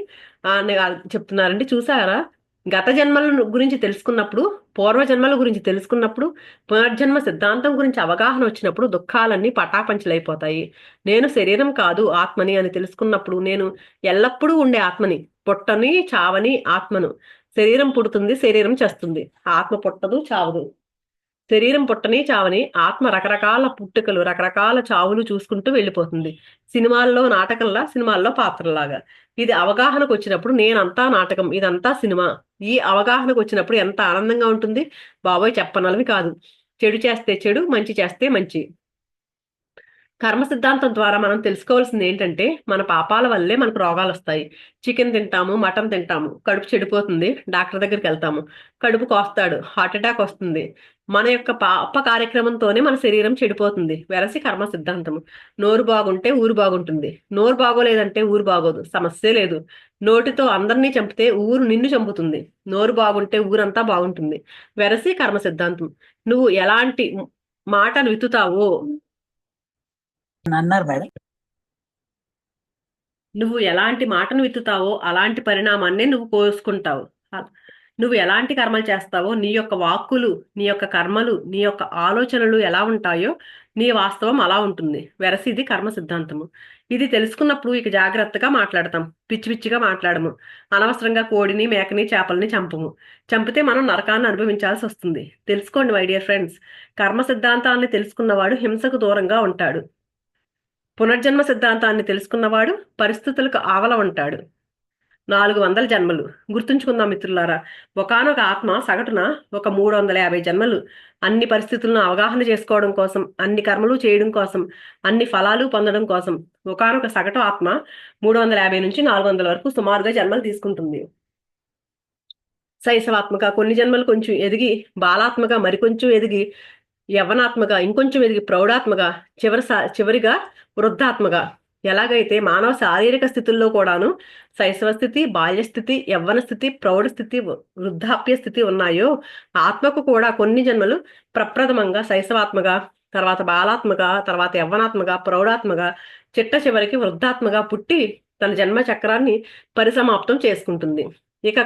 చెప్తున్నారండి. చూసారా? గత జన్మల గురించి తెలుసుకున్నప్పుడు, పూర్వ జన్మల గురించి తెలుసుకున్నప్పుడు, పునర్జన్మ సిద్ధాంతం గురించి అవగాహన వచ్చినప్పుడు దుఃఖాలన్నీ పటాపంచలైపోతాయి. నేను శరీరం కాదు ఆత్మని అని తెలుసుకున్నప్పుడు, నేను ఎల్లప్పుడూ ఉండే ఆత్మని, పుట్టని చావని ఆత్మను. శరీరం పుడుతుంది, శరీరం చేస్తుంది, ఆత్మ పుట్టదు, చావదు. శరీరం పుట్టని చావని ఆత్మ రకరకాల పుట్టుకలు, రకరకాల చావులు చూసుకుంటూ వెళ్ళిపోతుంది. సినిమాల్లో నాటకంలా, సినిమాల్లో పాత్రలాగా. ఇది అవగాహనకు వచ్చినప్పుడు నేనంతా నాటకం, ఇదంతా సినిమా. ఈ అవగాహనకు వచ్చినప్పుడు ఎంత ఆనందంగా ఉంటుంది బాబోయ్, చెప్పనలవి కాదు. చెడు చేస్తే చెడు, మంచి చేస్తే మంచి. కర్మ సిద్ధాంతం ద్వారా మనం తెలుసుకోవాల్సింది ఏంటంటే, మన పాపాల వల్లే మనకు రోగాలు వస్తాయి. చికెన్ తింటాము, మటన్ తింటాము, కడుపు చెడిపోతుంది, డాక్టర్ దగ్గరికి వెళ్తాము, కడుపు కోస్తాడు, హార్ట్ అటాక్ వస్తుంది. మన యొక్క పాప కార్యక్రమంతోనే మన శరీరం చెడిపోతుంది. వెరసి కర్మ సిద్ధాంతము. నోరు బాగుంటే ఊరు బాగుంటుంది, నోరు బాగోలేదంటే ఊరు బాగోదు, సమస్యే లేదు. నోటితో అందరినీ చంపితే ఊరు నిన్ను చంపుతుంది, నోరు బాగుంటే ఊరంతా బాగుంటుంది. వెరసి కర్మ సిద్ధాంతం. నువ్వు ఎలాంటి మాటలు విత్తుతావో, అన్నారు మేడం. నువ్వు ఎలాంటి మాటను విత్తుతావో అలాంటి పరిణామాన్నే నువ్వు కోసుకుంటావు. నువ్వు ఎలాంటి కర్మలు చేస్తావో, నీ యొక్క వాక్కులు, నీ యొక్క కర్మలు, నీ యొక్క ఆలోచనలు ఎలా ఉంటాయో నీ వాస్తవం అలా ఉంటుంది. వెరసి ఇది కర్మ సిద్ధాంతము. ఇది తెలుసుకున్నప్పుడు ఇక జాగ్రత్తగా మాట్లాడతాం, పిచ్చి పిచ్చిగా మాట్లాడము. అనవసరంగా కోడిని, మేకని, చేపల్ని చంపము. చంపితే మనం నరకాన్ని అనుభవించాల్సి వస్తుంది. తెలుసుకోండి మై డియర్ ఫ్రెండ్స్, కర్మ సిద్ధాంతాన్ని తెలుసుకున్నవాడు హింసకు దూరంగా ఉంటాడు. పునర్జన్మ సిద్ధాంతాన్ని తెలుసుకున్నవాడు పరిస్థితులకు ఆవల ఉంటాడు. 400 జన్మలు. గుర్తుంచుకుందాం మిత్రులారా. ఒకానొక ఆత్మ సగటున ఒక 350 జన్మలు అన్ని పరిస్థితులను అవగాహన చేసుకోవడం కోసం, అన్ని కర్మలు చేయడం కోసం, అన్ని ఫలాలు పొందడం కోసం ఒకానొక సగటు ఆత్మ 350 నుంచి 400 వరకు సుమారుగా జన్మలు తీసుకుంటుంది. శైశవాత్మక కొన్ని జన్మలు కొంచెం ఎదిగి బాలాత్మక మరికొంచెం ఎదిగి యవ్వనాత్మక ఇంకొంచెం ఎదిగి ప్రౌఢాత్మక చివరిగా వృద్ధాత్మక. ఎలాగైతే మానవ శారీరక స్థితుల్లో కూడాను శైశవ స్థితి, బాల్య స్థితి, యవ్వన స్థితి, ప్రౌఢ స్థితి, వృద్ధాప్య స్థితి ఉన్నాయో ఆత్మకు కూడా కొన్ని జన్మలు ప్రప్రథమంగా శైశవాత్మక, తర్వాత బాలాత్మక, తర్వాత యవ్వనాత్మక, ప్రౌఢాత్మక, చిట్ట చివరికి వృద్ధాత్మక పుట్టి తన జన్మ చక్రాన్ని పరిసమాప్తం చేసుకుంటుంది. ఇక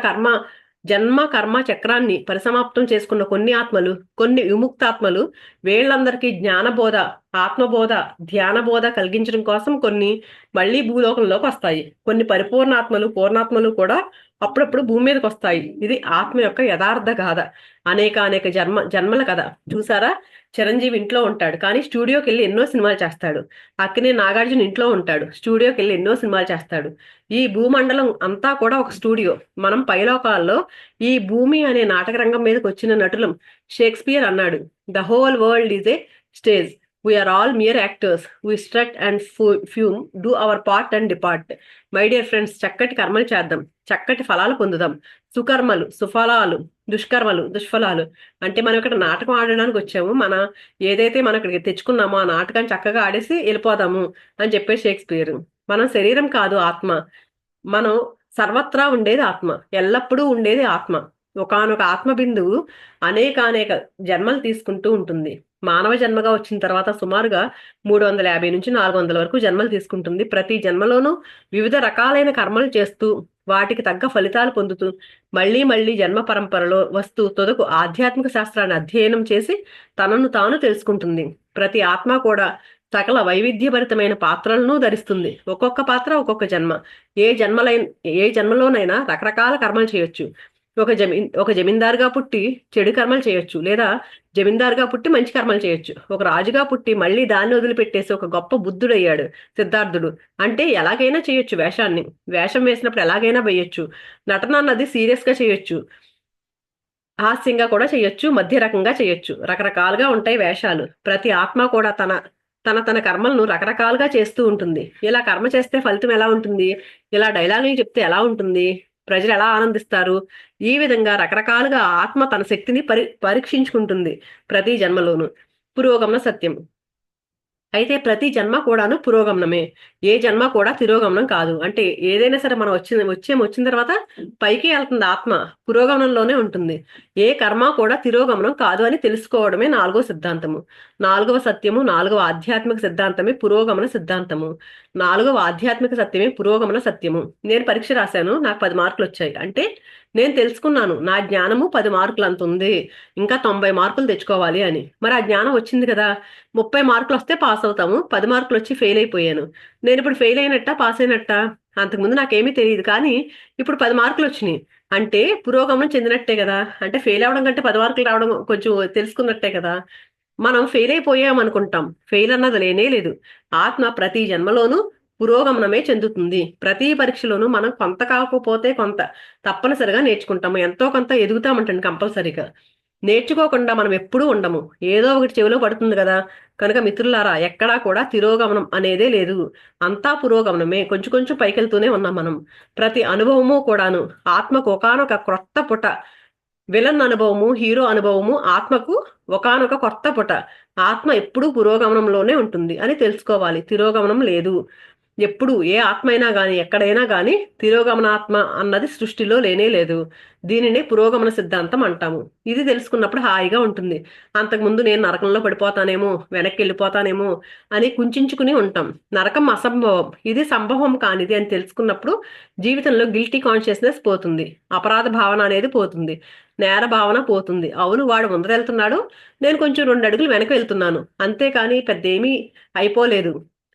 జన్మ కర్మ చక్రాన్ని పరిసమాప్తం చేసుకున్న కొన్ని ఆత్మలు, కొన్ని విముక్తాత్మలు వీళ్ళందరికీ జ్ఞానబోధ, ఆత్మబోధ, ధ్యానబోధ కలిగించడం కోసం కొన్ని మళ్లీ భూలోకంలోకి వస్తాయి. కొన్ని పరిపూర్ణాత్మలు, పూర్ణాత్మలు కూడా అప్పుడప్పుడు భూమి మీదకి వస్తాయి. ఇది ఆత్మ యొక్క యథార్థ గాథ. అనేక జన్మల కథ. చూసారా, చిరంజీవి ఇంట్లో ఉంటాడు కానీ స్టూడియోకి వెళ్ళి ఎన్నో సినిమాలు చేస్తాడు. అక్కినే నాగార్జున ఇంట్లో ఉంటాడు, స్టూడియోకి వెళ్ళి ఎన్నో సినిమాలు చేస్తాడు. ఈ భూమండలం అంతా కూడా ఒక స్టూడియో. మనం పైలోకాల్లో ఈ భూమి అనే నాటక రంగం మీదకి వచ్చిన నటులం. షేక్స్పియర్ అన్నాడు, the whole world is a stage, we are all mere actors, we strut and fume, do our part and depart. My dear friends, చక్కటి కర్మలు చేద్దాం, చక్కటి ఫలాలు పొందుదాం. సుకర్మలు సుఫలాలు, దుష్కర్మలు దుష్ఫలాలు. అంటే మనం ఇక్కడ నాటకం ఆడడానికి వచ్చాము, ఏదైతే మనం ఇక్కడికి తెచ్చుకున్నామో ఆ నాటకాన్ని చక్కగా ఆడేసి వెళ్ళిపోదాము అని చెప్పే షేక్స్పియర్. మనం శరీరం కాదు ఆత్మ. మనం సర్వత్రా ఉండేది ఆత్మ, ఎల్లప్పుడూ ఉండేది ఆత్మ. ఒకానొక ఆత్మ బిందువు అనేక జన్మలు తీసుకుంటూ ఉంటుంది. మానవ జన్మగా వచ్చిన తర్వాత సుమారుగా 350 నుంచి 400 వరకు జన్మలు తీసుకుంటుంది. ప్రతి జన్మలోనూ వివిధ రకాలైన కర్మలు చేస్తూ వాటికి తగ్గ ఫలితాలు పొందుతూ మళ్లీ జన్మ పరంపరలో వస్తూ తుదకు ఆధ్యాత్మిక శాస్త్రాన్ని అధ్యయనం చేసి తనను తాను తెలుసుకుంటుంది. ప్రతి ఆత్మ కూడా సకల వైవిధ్యభరితమైన పాత్రలను ధరిస్తుంది. ఒక్కొక్క పాత్ర ఒక్కొక్క జన్మ. ఏ జన్మలోనైనా రకరకాల కర్మలు చేయొచ్చు. ఒక జమీందారుగా పుట్టి చెడు కర్మలు చేయొచ్చు, లేదా జమీందారుగా పుట్టి మంచి కర్మలు చేయొచ్చు. ఒక రాజుగా పుట్టి మళ్ళీ దాన్ని వదిలిపెట్టేసి ఒక గొప్ప బుద్ధుడయ్యాడు సిద్ధార్థుడు. అంటే ఎలాగైనా చేయొచ్చు వేషం వేసినప్పుడు ఎలాగైనా వేయొచ్చు. నటన అన్నది సీరియస్ గా చేయొచ్చు, హాస్యంగా కూడా చేయొచ్చు, మధ్య రకంగా చేయొచ్చు. రకరకాలుగా ఉంటాయి వేషాలు. ప్రతి ఆత్మ కూడా తన కర్మలను రకరకాలుగా చేస్తూ ఉంటుంది. ఇలా కర్మ చేస్తే ఫలితం ఎలా ఉంటుంది, ఇలా డైలాగులు చెప్తే ఎలా ఉంటుంది, ప్రజలు ఎలా ఆనందిస్తారు, ఈ విధంగా రకరకాలుగా ఆత్మ తన శక్తిని పరీక్షించుకుంటుంది ప్రతి జన్మలోను. పురోగమన సత్యం. అయితే ప్రతి జన్మ కూడాను పురోగమనమే. ఏ జన్మ కూడా తిరోగమనం కాదు. అంటే ఏదైనా సరే మనం వచ్చిన తర్వాత పైకి వెళ్తుంది ఆత్మ, పురోగమనంలోనే ఉంటుంది. ఏ కర్మ కూడా తిరోగమనం కాదు అని తెలుసుకోవడమే 4వ సిద్ధాంతము. 4వ సత్యము, 4వ ఆధ్యాత్మిక సిద్ధాంతమే పురోగమన సిద్ధాంతము. 4వ ఆధ్యాత్మిక సత్యమే పురోగమన సత్యము. నేను పరీక్ష రాశాను, నాకు 10 మార్కులు వచ్చాయి. అంటే నేను తెలుసుకున్నాను నా జ్ఞానము 10 మార్కులు అంత ఉంది, ఇంకా 90 మార్కులు తెచ్చుకోవాలి అని. మరి ఆ జ్ఞానం వచ్చింది కదా, 30 మార్కులు వస్తే పాస్ అవుతాము, 10 మార్కులు వచ్చి ఫెయిల్ అయిపోయాను. నేను ఇప్పుడు ఫెయిల్ అయినట్ట పాస్ అయినట్ట? అంతకుముందు నాకేమీ తెలియదు కానీ ఇప్పుడు 10 మార్కులు వచ్చినాయి అంటే పురోగమనం చెందినట్టే కదా. అంటే ఫెయిల్ అవడం కంటే 10 మార్కులు రావడం కొంచెం తెలుసుకున్నట్టే కదా. మనం ఫెయిల్ అయిపోయాం అనుకుంటాం, ఫెయిల్ అన్నది లేనే లేదు. ఆత్మ ప్రతి జన్మలోనూ పురోగమనమే చెందుతుంది. ప్రతి పరీక్షలోనూ మనం కొంత కాకపోతే కొంత తప్పనిసరిగా నేర్చుకుంటాము, ఎంతో కొంత ఎదుగుతామంటండి కంపల్సరీగా. నేర్చుకోకుండా మనం ఎప్పుడూ ఉండము, ఏదో ఒకటి చెవిలో పడుతుంది కదా. కనుక మిత్రులారా, ఎక్కడా కూడా తిరోగమనం అనేదే లేదు, అంతా పురోగమనమే. కొంచెం కొంచెం పైకెళ్తూనే ఉన్నాం మనం. ప్రతి అనుభవము కూడాను ఆత్మకు ఒకానొక క్రొత్త పుట. విలన్ అనుభవము, హీరో అనుభవము ఆత్మకు ఒకానొక కొత్త పుట. ఆత్మ ఎప్పుడూ పురోగమనంలోనే ఉంటుంది అని తెలుసుకోవాలి. తిరోగమనం లేదు. ఎప్పుడు ఏ ఆత్మ అయినా గాని ఎక్కడైనా గాని తిరోగమనాత్మ అన్నది సృష్టిలో లేనే లేదు. దీనినే పురోగమన సిద్ధాంతం అంటాము. ఇది తెలుసుకున్నప్పుడు హాయిగా ఉంటుంది. అంతకుముందు నేను నరకంలో పడిపోతానేమో, వెనక్కి వెళ్ళిపోతానేమో అని కుంచుకుని ఉంటాం. నరకం అసంభవం, ఇది సంభవం కానిది అని తెలుసుకున్నప్పుడు జీవితంలో గిల్టీ కాన్షియస్నెస్ పోతుంది, అపరాధ భావన అనేది పోతుంది, నేర భావన పోతుంది. అవును, వాడు ముందరెళ్తున్నాడు, నేను కొంచెం 2 అడుగులు వెనక వెళ్తున్నాను, అంతేకాని పెద్ద ఏమీ అయిపోలేదు.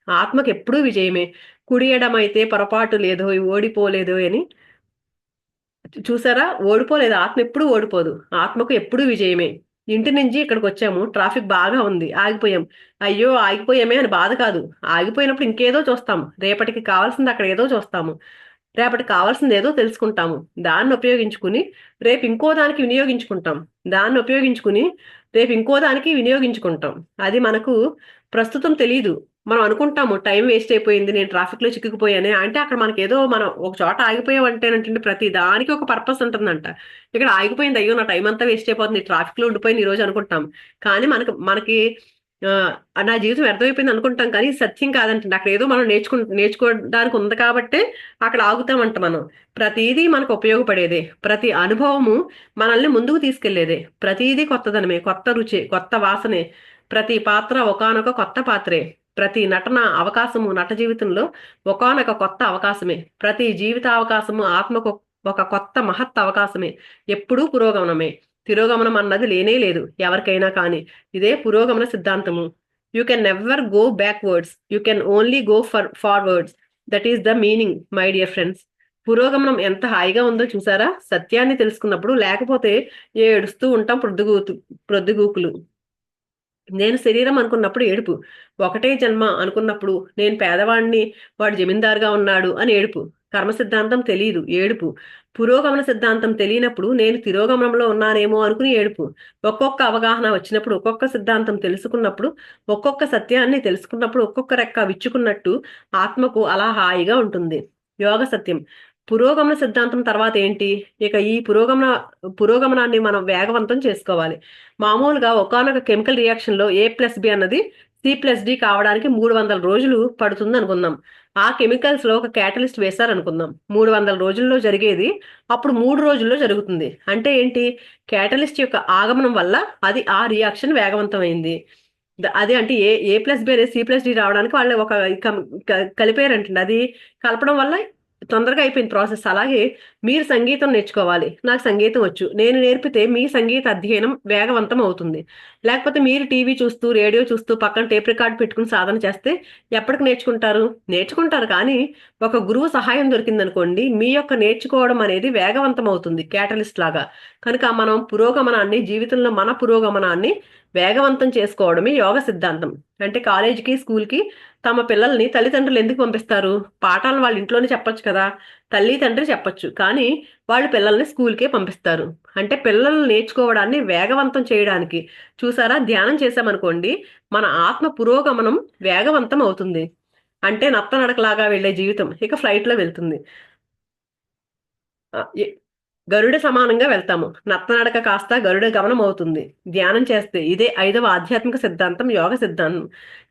ఆత్మకి ఎప్పుడూ విజయమే. కుడి ఎడమైతే పొరపాటు లేదో, ఓడిపోలేదో అని. చూసారా, ఓడిపోలేదు. ఆత్మ ఎప్పుడూ ఓడిపోదు, ఆత్మకు ఎప్పుడూ విజయమే. ఇంటి నుంచి ఇక్కడికి వచ్చాము, ట్రాఫిక్ బాగా ఉంది, ఆగిపోయాం. అయ్యో ఆగిపోయామే అని బాధ కాదు. ఆగిపోయినప్పుడు ఇంకేదో చూస్తాం, రేపటికి కావాల్సింది అక్కడ ఏదో చూస్తాము. రేపటి కావాల్సింది ఏదో తెలుసుకుంటాము. దాన్ని ఉపయోగించుకుని రేపు ఇంకో దానికి వినియోగించుకుంటాం. దాన్ని ఉపయోగించుకుని రేపు ఇంకో దానికి వినియోగించుకుంటాం. అది మనకు ప్రస్తుతం తెలీదు. మనం అనుకుంటాము టైం వేస్ట్ అయిపోయింది, నేను ట్రాఫిక్ లో చిక్కుకుపోయాను అంటే అక్కడ మనకి ఏదో మనం ఒక చోట ఆగిపోయామంటేనంటే ప్రతి దానికి ఒక పర్పస్ ఉంటుందంట. ఇక్కడ ఆగిపోయింది, అయ్యో నా టైం అంతా వేస్ట్ అయిపోతుంది, ట్రాఫిక్ లో ఉండిపోయింది ఈ రోజు అనుకుంటాం. కానీ మనకి నా జీవితం వ్యర్థమైపోయింది అనుకుంటాం, కానీ ఇది సత్యం కాదంటండి. అక్కడ ఏదో మనం నేర్చుకోవడానికి ఉంది కాబట్టే అక్కడ ఆగుతామంట మనం. ప్రతిదీ మనకు ఉపయోగపడేదే, ప్రతి అనుభవము మనల్ని ముందుకు తీసుకెళ్లేదే, ప్రతిదీ కొత్తదనమే, కొత్త రుచి, కొత్త వాసనే. ప్రతి పాత్ర ఒకానొక కొత్త పాత్రే. ప్రతి నటన అవకాశము నట జీవితంలో ఒకానొక కొత్త అవకాశమే. ప్రతి జీవిత అవకాశము ఆత్మకు ఒక కొత్త మహత్ అవకాశమే. ఎప్పుడూ పురోగమనమే. తిరోగమనం అన్నది లేనే లేదు ఎవరికైనా కానీ. ఇదే పురోగమన సిద్ధాంతము. You can never go backwards, you can only go forwards. That is the meaning, my dear friends. పురోగమనం ఎంత హాయిగా ఉందో చూసారా సత్యాన్ని తెలుసుకున్నప్పుడు. లేకపోతే ఏడుస్తూ ఉంటాం ప్రొద్దుగూకులు. నేను శరీరం అనుకున్నప్పుడు ఏడుపు. ఒకటే జన్మ అనుకున్నప్పుడు నేను పేదవాణ్ణి, వాడు జమీందారుగా ఉన్నాడు అని ఏడుపు. కర్మ సిద్ధాంతం తెలియదు, ఏడుపు. పురోగమన సిద్ధాంతం తెలియనప్పుడు నేను తిరోగమనంలో ఉన్నానేమో అనుకుని ఏడుపు. ఒక్కొక్క అవగాహన వచ్చినప్పుడు, ఒక్కొక్క సిద్ధాంతం తెలుసుకున్నప్పుడు, ఒక్కొక్క సత్యాన్ని తెలుసుకున్నప్పుడు ఒక్కొక్క రెక్క విచ్చుకున్నట్టు ఆత్మకు అలా హాయిగా ఉంటుంది. యోగ సత్యం. పురోగమన సిద్ధాంతం తర్వాత ఏంటి? ఇక ఈ పురోగమనాన్ని మనం వేగవంతం చేసుకోవాలి. మామూలుగా ఒకానొక కెమికల్ రియాక్షన్ లో A+B అన్నది C+D కావడానికి 300 రోజులు పడుతుంది అనుకుందాం. ఆ కెమికల్స్ లో ఒక క్యాటలిస్ట్ వేశారనుకుందాం. 300 రోజుల్లో జరిగేది అప్పుడు 3 రోజుల్లో జరుగుతుంది. అంటే ఏంటి? క్యాటలిస్ట్ యొక్క ఆగమనం వల్ల అది ఆ రియాక్షన్ వేగవంతమైంది. అదే అంటే A+B అనేది C+D రావడానికి వాళ్ళు ఒక కలిపారంటండి. అది కలపడం వల్ల తొందరగా అయిపోయింది ప్రాసెస్. అలాగే మీరు సంగీతం నేర్చుకోవాలి, నాకు సంగీతం వచ్చు, నేను నేర్పితే మీ సంగీత అధ్యయనం వేగవంతం అవుతుంది. లేకపోతే మీరు టీవీ చూస్తూ రేడియో చూస్తూ పక్కన టేప్ రికార్డ్ పెట్టుకుని సాధన చేస్తే ఎప్పటికి నేర్చుకుంటారు? నేర్చుకుంటారు, కానీ ఒక గురువు సహాయం దొరికిందనుకోండి మీ యొక్క నేర్చుకోవడం అనేది వేగవంతం అవుతుంది క్యాటలిస్ట్ లాగా. కనుక మనం పురోగమనాన్ని, జీవితంలో మన పురోగమనాన్ని వేగవంతం చేసుకోవడమే యోగ సిద్ధాంతం. అంటే కాలేజీకి, స్కూల్కి తమ పిల్లల్ని తల్లిదండ్రులు ఎందుకు పంపిస్తారు? పాఠాలను వాళ్ళ ఇంట్లోనే చెప్పొచ్చు కదా. తల్లి తండ్రి చెప్పొచ్చు, కానీ వాళ్ళు పిల్లల్ని స్కూల్కే పంపిస్తారు. అంటే పిల్లలు నేర్చుకోవడాన్ని వేగవంతం చేయడానికి. చూసారా, ధ్యానం చేసామనుకోండి మన ఆత్మ పురోగమనం వేగవంతం అవుతుంది. అంటే నత్తనడకలాగా వెళ్లే జీవితం ఇక ఫ్లైట్ లో వెళ్తుంది. ఆ, ఎ- గరుడ సమానంగా వెళ్తాము. నత్తనడక కాస్త గరుడ గమనం అవుతుంది ధ్యానం చేస్తే. ఇదే 5వ ఆధ్యాత్మిక సిద్ధాంతం, యోగ సిద్ధాంతం.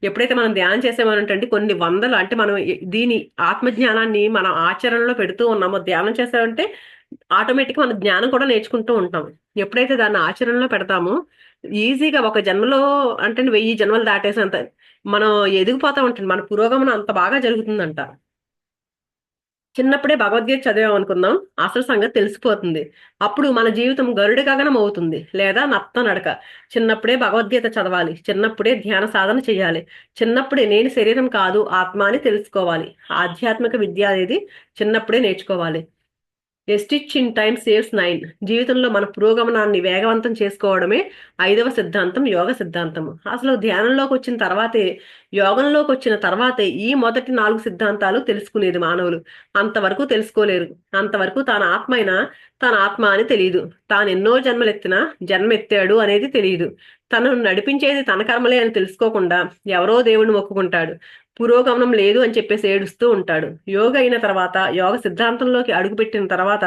ఎప్పుడైతే మనం ధ్యానం చేసామనంటే కొన్ని వందలు, అంటే మనం దీని ఆత్మజ్ఞానాన్ని మనం ఆచరణలో పెడుతూ ఉన్నామో, ధ్యానం చేసామంటే ఆటోమేటిక్ మన జ్ఞానం కూడా నేర్చుకుంటూ ఉంటాం. ఎప్పుడైతే దాన్ని ఆచరణలో పెడతామో ఈజీగా ఒక జన్మలో అంటే 1000 జన్మలు దాటేసేంత మనం ఎదిగిపోతా ఉంటుంది. మన పురోగమనం అంత బాగా జరుగుతుందంట. చిన్నప్పుడే భగవద్గీత చదివాం అనుకుందాం, అసలు సంగతి తెలిసిపోతుంది. అప్పుడు మన జీవితం గరుడ గగనం అవుతుంది, లేదా నత్త నడక. చిన్నప్పుడే భగవద్గీత చదవాలి, చిన్నప్పుడే ధ్యాన సాధన చేయాలి, చిన్నప్పుడే నేను శరీరం కాదు ఆత్మ అని తెలుసుకోవాలి. ఆధ్యాత్మిక విద్య అనేది చిన్నప్పుడే నేర్చుకోవాలి. ఏ స్టిచ్ ఇన్ టైమ్ సేవ్స్ 9. జీవితంలో మన పురోగమనాన్ని వేగవంతం చేసుకోవడమే 5వ సిద్ధాంతం, యోగ సిద్ధాంతము. అసలు ధ్యానంలోకి వచ్చిన తర్వాతే, యోగంలోకి వచ్చిన తర్వాతే ఈ మొదటి 4 సిద్ధాంతాలు తెలుసుకునేది మానవులు. అంతవరకు తెలుసుకోలేరు. అంతవరకు తన ఆత్మ అని తెలియదు. తాను ఎన్నో జన్మలెత్తినా జన్మెత్తాడు అనేది తెలియదు. తను నడిపించేది తన కర్మలే అని తెలుసుకోకుండా ఎవరో దేవుణ్ణి మొక్కుకుంటాడు. పురోగమనం లేదు అని చెప్పేసి ఏడుస్తూ ఉంటాడు. యోగ అయిన తర్వాత, యోగ సిద్ధాంతంలోకి అడుగుపెట్టిన తర్వాత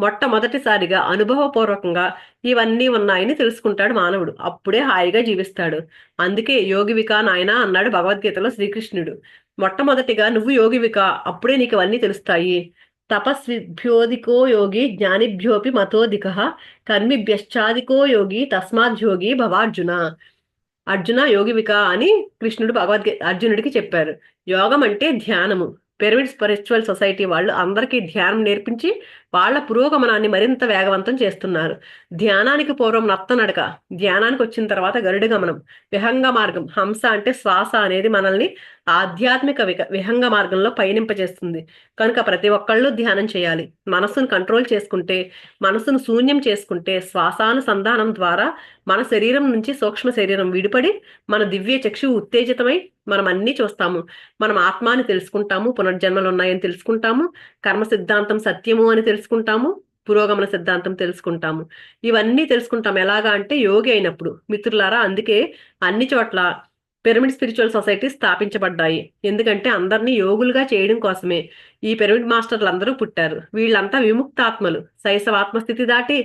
మొట్టమొదటిసారిగా అనుభవపూర్వకంగా ఇవన్నీ ఉన్నాయని తెలుసుకుంటాడు మానవుడు. అప్పుడే హాయిగా జీవిస్తాడు. అందుకే యోగివికా నాయనా అన్నాడు భగవద్గీతలో శ్రీకృష్ణుడు. మొట్టమొదటిగా నువ్వు యోగివికా, అప్పుడే నీకు అవన్నీ తెలుస్తాయి. తపస్విభ్యోధికో యోగి జ్ఞానిభ్యోపి మతోధికః కర్మిభ్యశ్చాధికో యోగి తస్మాద్యోగి భవార్జున. అర్జున యోగివిక అని కృష్ణుడు అర్జునుడికి చెప్పారు. యోగం అంటే ధ్యానము. పిరమిడ్ స్పిరిచువల్ సొసైటీ వాళ్ళు అందరికీ ధ్యానం నేర్పించి వాళ్ళ పురోగమనాన్ని మరింత వేగవంతం చేస్తున్నారు. ధ్యానానికి పూర్వం నత్తనడక, ధ్యానానికి వచ్చిన తర్వాత గరుడ గమనం, విహంగ మార్గం. హంస అంటే శ్వాస అనేది మనల్ని ఆధ్యాత్మిక విహంగ మార్గంలో పయనింపజేస్తుంది. కనుక ప్రతి ఒక్కళ్ళు ధ్యానం చేయాలి. మనస్సును కంట్రోల్ చేసుకుంటే, మనస్సును శూన్యం చేసుకుంటే, శ్వాసానుసంధానం ద్వారా మన శరీరం నుంచి సూక్ష్మ శరీరం విడిపడి మన దివ్య చక్షు ఉత్తేజితమై మనం అన్నీ చూస్తాము. మనం ఆత్మాని తెలుసుకుంటాము, పునర్జన్మలు ఉన్నాయని తెలుసుకుంటాము, కర్మ సిద్ధాంతం సత్యము అని తెలుసుకుంటాము, పురోగమన సిద్ధాంతం తెలుసుకుంటాము. ఇవన్నీ తెలుసుకుంటాం ఎలాగా అంటే యోగి అయినప్పుడు. మిత్రులారా, అందుకే అన్ని చోట్ల పిరమిడ్ స్పిరిచువల్ సొసైటీ స్థాపించబడ్డాయి. ఎందుకంటే అందరినీ యోగులుగా చేయడం కోసమే ఈ పిరమిడ్ మాస్టర్లు అందరూ పుట్టారు. వీళ్ళంతా విముక్తాత్మలు. శైశవాత్మస్థితి దాటి,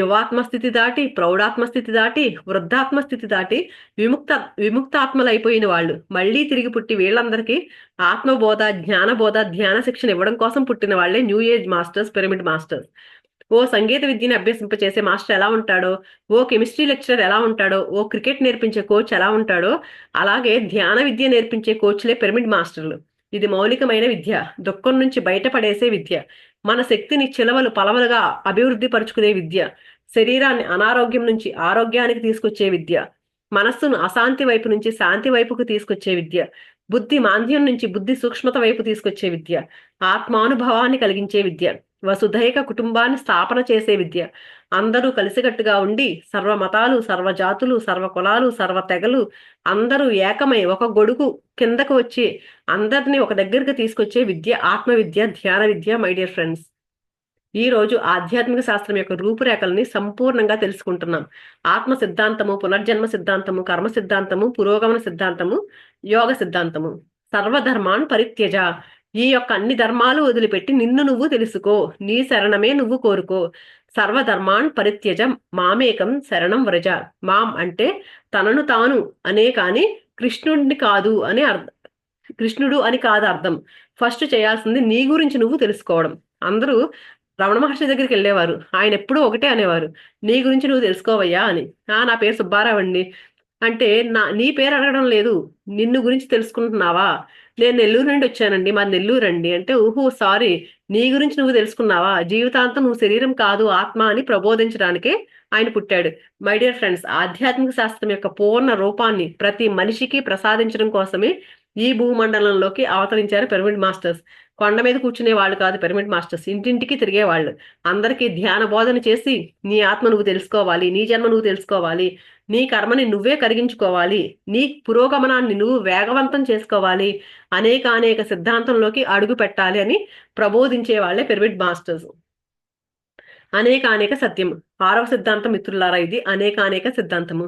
యువాత్మస్థితి దాటి, ప్రౌఢాత్మస్థితి దాటి, వృద్ధాత్మస్థితి దాటి విముక్తాత్మలైపోయిన వాళ్ళు మళ్ళీ తిరిగి పుట్టి వీళ్ళందరికీ ఆత్మబోధ, జ్ఞానబోధ, ధ్యాన శిక్షణ ఇవ్వడం కోసం పుట్టిన వాళ్ళే new age masters, pyramid masters. ఓ సంగీత విద్యని అభ్యసింపచేసే మాస్టర్ ఎలా ఉంటాడో, ఓ కెమిస్ట్రీ లెక్చరర్ ఎలా ఉంటాడో, ఓ క్రికెట్ నేర్పించే కోచ్ ఎలా ఉంటాడో, అలాగే ధ్యాన విద్య నేర్పించే కోచ్లే పిరమిడ్ మాస్టర్లు. ఇది మౌలికమైన విద్య, దుఃఖం నుంచి బయటపడేసే విద్య, మన శక్తిని చిలవలు పలవలుగా అభివృద్ధి పరుచుకునే విద్య, శరీరాన్ని అనారోగ్యం నుంచి ఆరోగ్యానికి తీసుకొచ్చే విద్య, మనస్సును అశాంతి వైపు నుంచి శాంతి వైపుకు తీసుకొచ్చే విద్య, బుద్ధి మాంద్యం నుంచి బుద్ధి సూక్ష్మత వైపు తీసుకొచ్చే విద్య, ఆత్మానుభవాన్ని కలిగించే విద్య, వసుధైక కుటుంబాన్ని స్థాపన చేసే విద్య, అందరూ కలిసికట్టుగా ఉండి సర్వ మతాలు, సర్వ జాతులు, సర్వ కులాలు, సర్వ తెగలు అందరూ ఏకమై ఒక గొడుగు కిందకు వచ్చి అందరినీ ఒక దగ్గరికి తీసుకొచ్చే విద్య ఆత్మ విద్య, ధ్యాన విద్య. మై డియర్ ఫ్రెండ్స్, ఈ రోజు ఆధ్యాత్మిక శాస్త్రం యొక్క రూపురేఖల్ని సంపూర్ణంగా తెలుసుకుంటున్నాం. ఆత్మ సిద్ధాంతము, పునర్జన్మ సిద్ధాంతము, కర్మ సిద్ధాంతము, పురోగమన సిద్ధాంతము, యోగ సిద్ధాంతము. సర్వధర్మాన్ పరిత్యజ, ఈ యొక్క అన్ని ధర్మాలు వదిలిపెట్టి నిన్ను నువ్వు తెలుసుకో, నీ శరణమే నువ్వు కోరుకో. సర్వధర్మాన్ పరిత్యజ మామేకం శరణం వ్రజ. మాం అంటే తనను తాను అనే కాని కృష్ణుడిని కాదు అని అర్థం. కృష్ణుడు అని కాదు అర్థం. ఫస్ట్ చేయాల్సింది నీ గురించి నువ్వు తెలుసుకోవడం. అందరూ రమణ మహర్షి దగ్గరికి వెళ్ళేవారు. ఆయన ఎప్పుడూ ఒకటే అనేవారు, నీ గురించి నువ్వు తెలుసుకోవయ్యా అని. నా పేరు సుబ్బారావు అండి అంటే, నీ పేరు అడగడం లేదు, నిన్ను గురించి తెలుసుకుంటున్నావా? నేను నెల్లూరు నుండి వచ్చానండి, మాది నెల్లూరు అండి అంటే, ఊహో సారీ, నీ గురించి నువ్వు తెలుసుకున్నావా? జీవితాంతం నువ్వు శరీరం కాదు ఆత్మ అని ప్రబోధించడానికే ఆయన పుట్టాడు. మై డియర్ ఫ్రెండ్స్, ఆధ్యాత్మిక శాస్త్రం యొక్క పూర్ణ రూపాన్ని ప్రతి మనిషికి ప్రసాదించడం కోసమే ఈ భూమండలంలోకి అవతరించారు పిరమిడ్ మాస్టర్స్. కొండ మీద కూర్చునే వాళ్ళు కాదు పిరమిడ్ మాస్టర్స్, ఇంటింటికి తిరిగేవాళ్ళు. అందరికీ ధ్యాన బోధన చేసి నీ ఆత్మ నువ్వు తెలుసుకోవాలి, నీ జన్మ నువ్వు తెలుసుకోవాలి, నీ కర్మని నువ్వే కరిగించుకోవాలి, నీ పురోగమనాన్ని నువ్వు వేగవంతం చేసుకోవాలి, అనేక సిద్ధాంతంలోకి అడుగు పెట్టాలి అని ప్రబోధించే వాళ్ళే పిరమిడ్ మాస్టర్స్. అనేక సత్యము. 6వ సిద్ధాంతం మిత్రులారా, ఇది అనేక సిద్ధాంతము.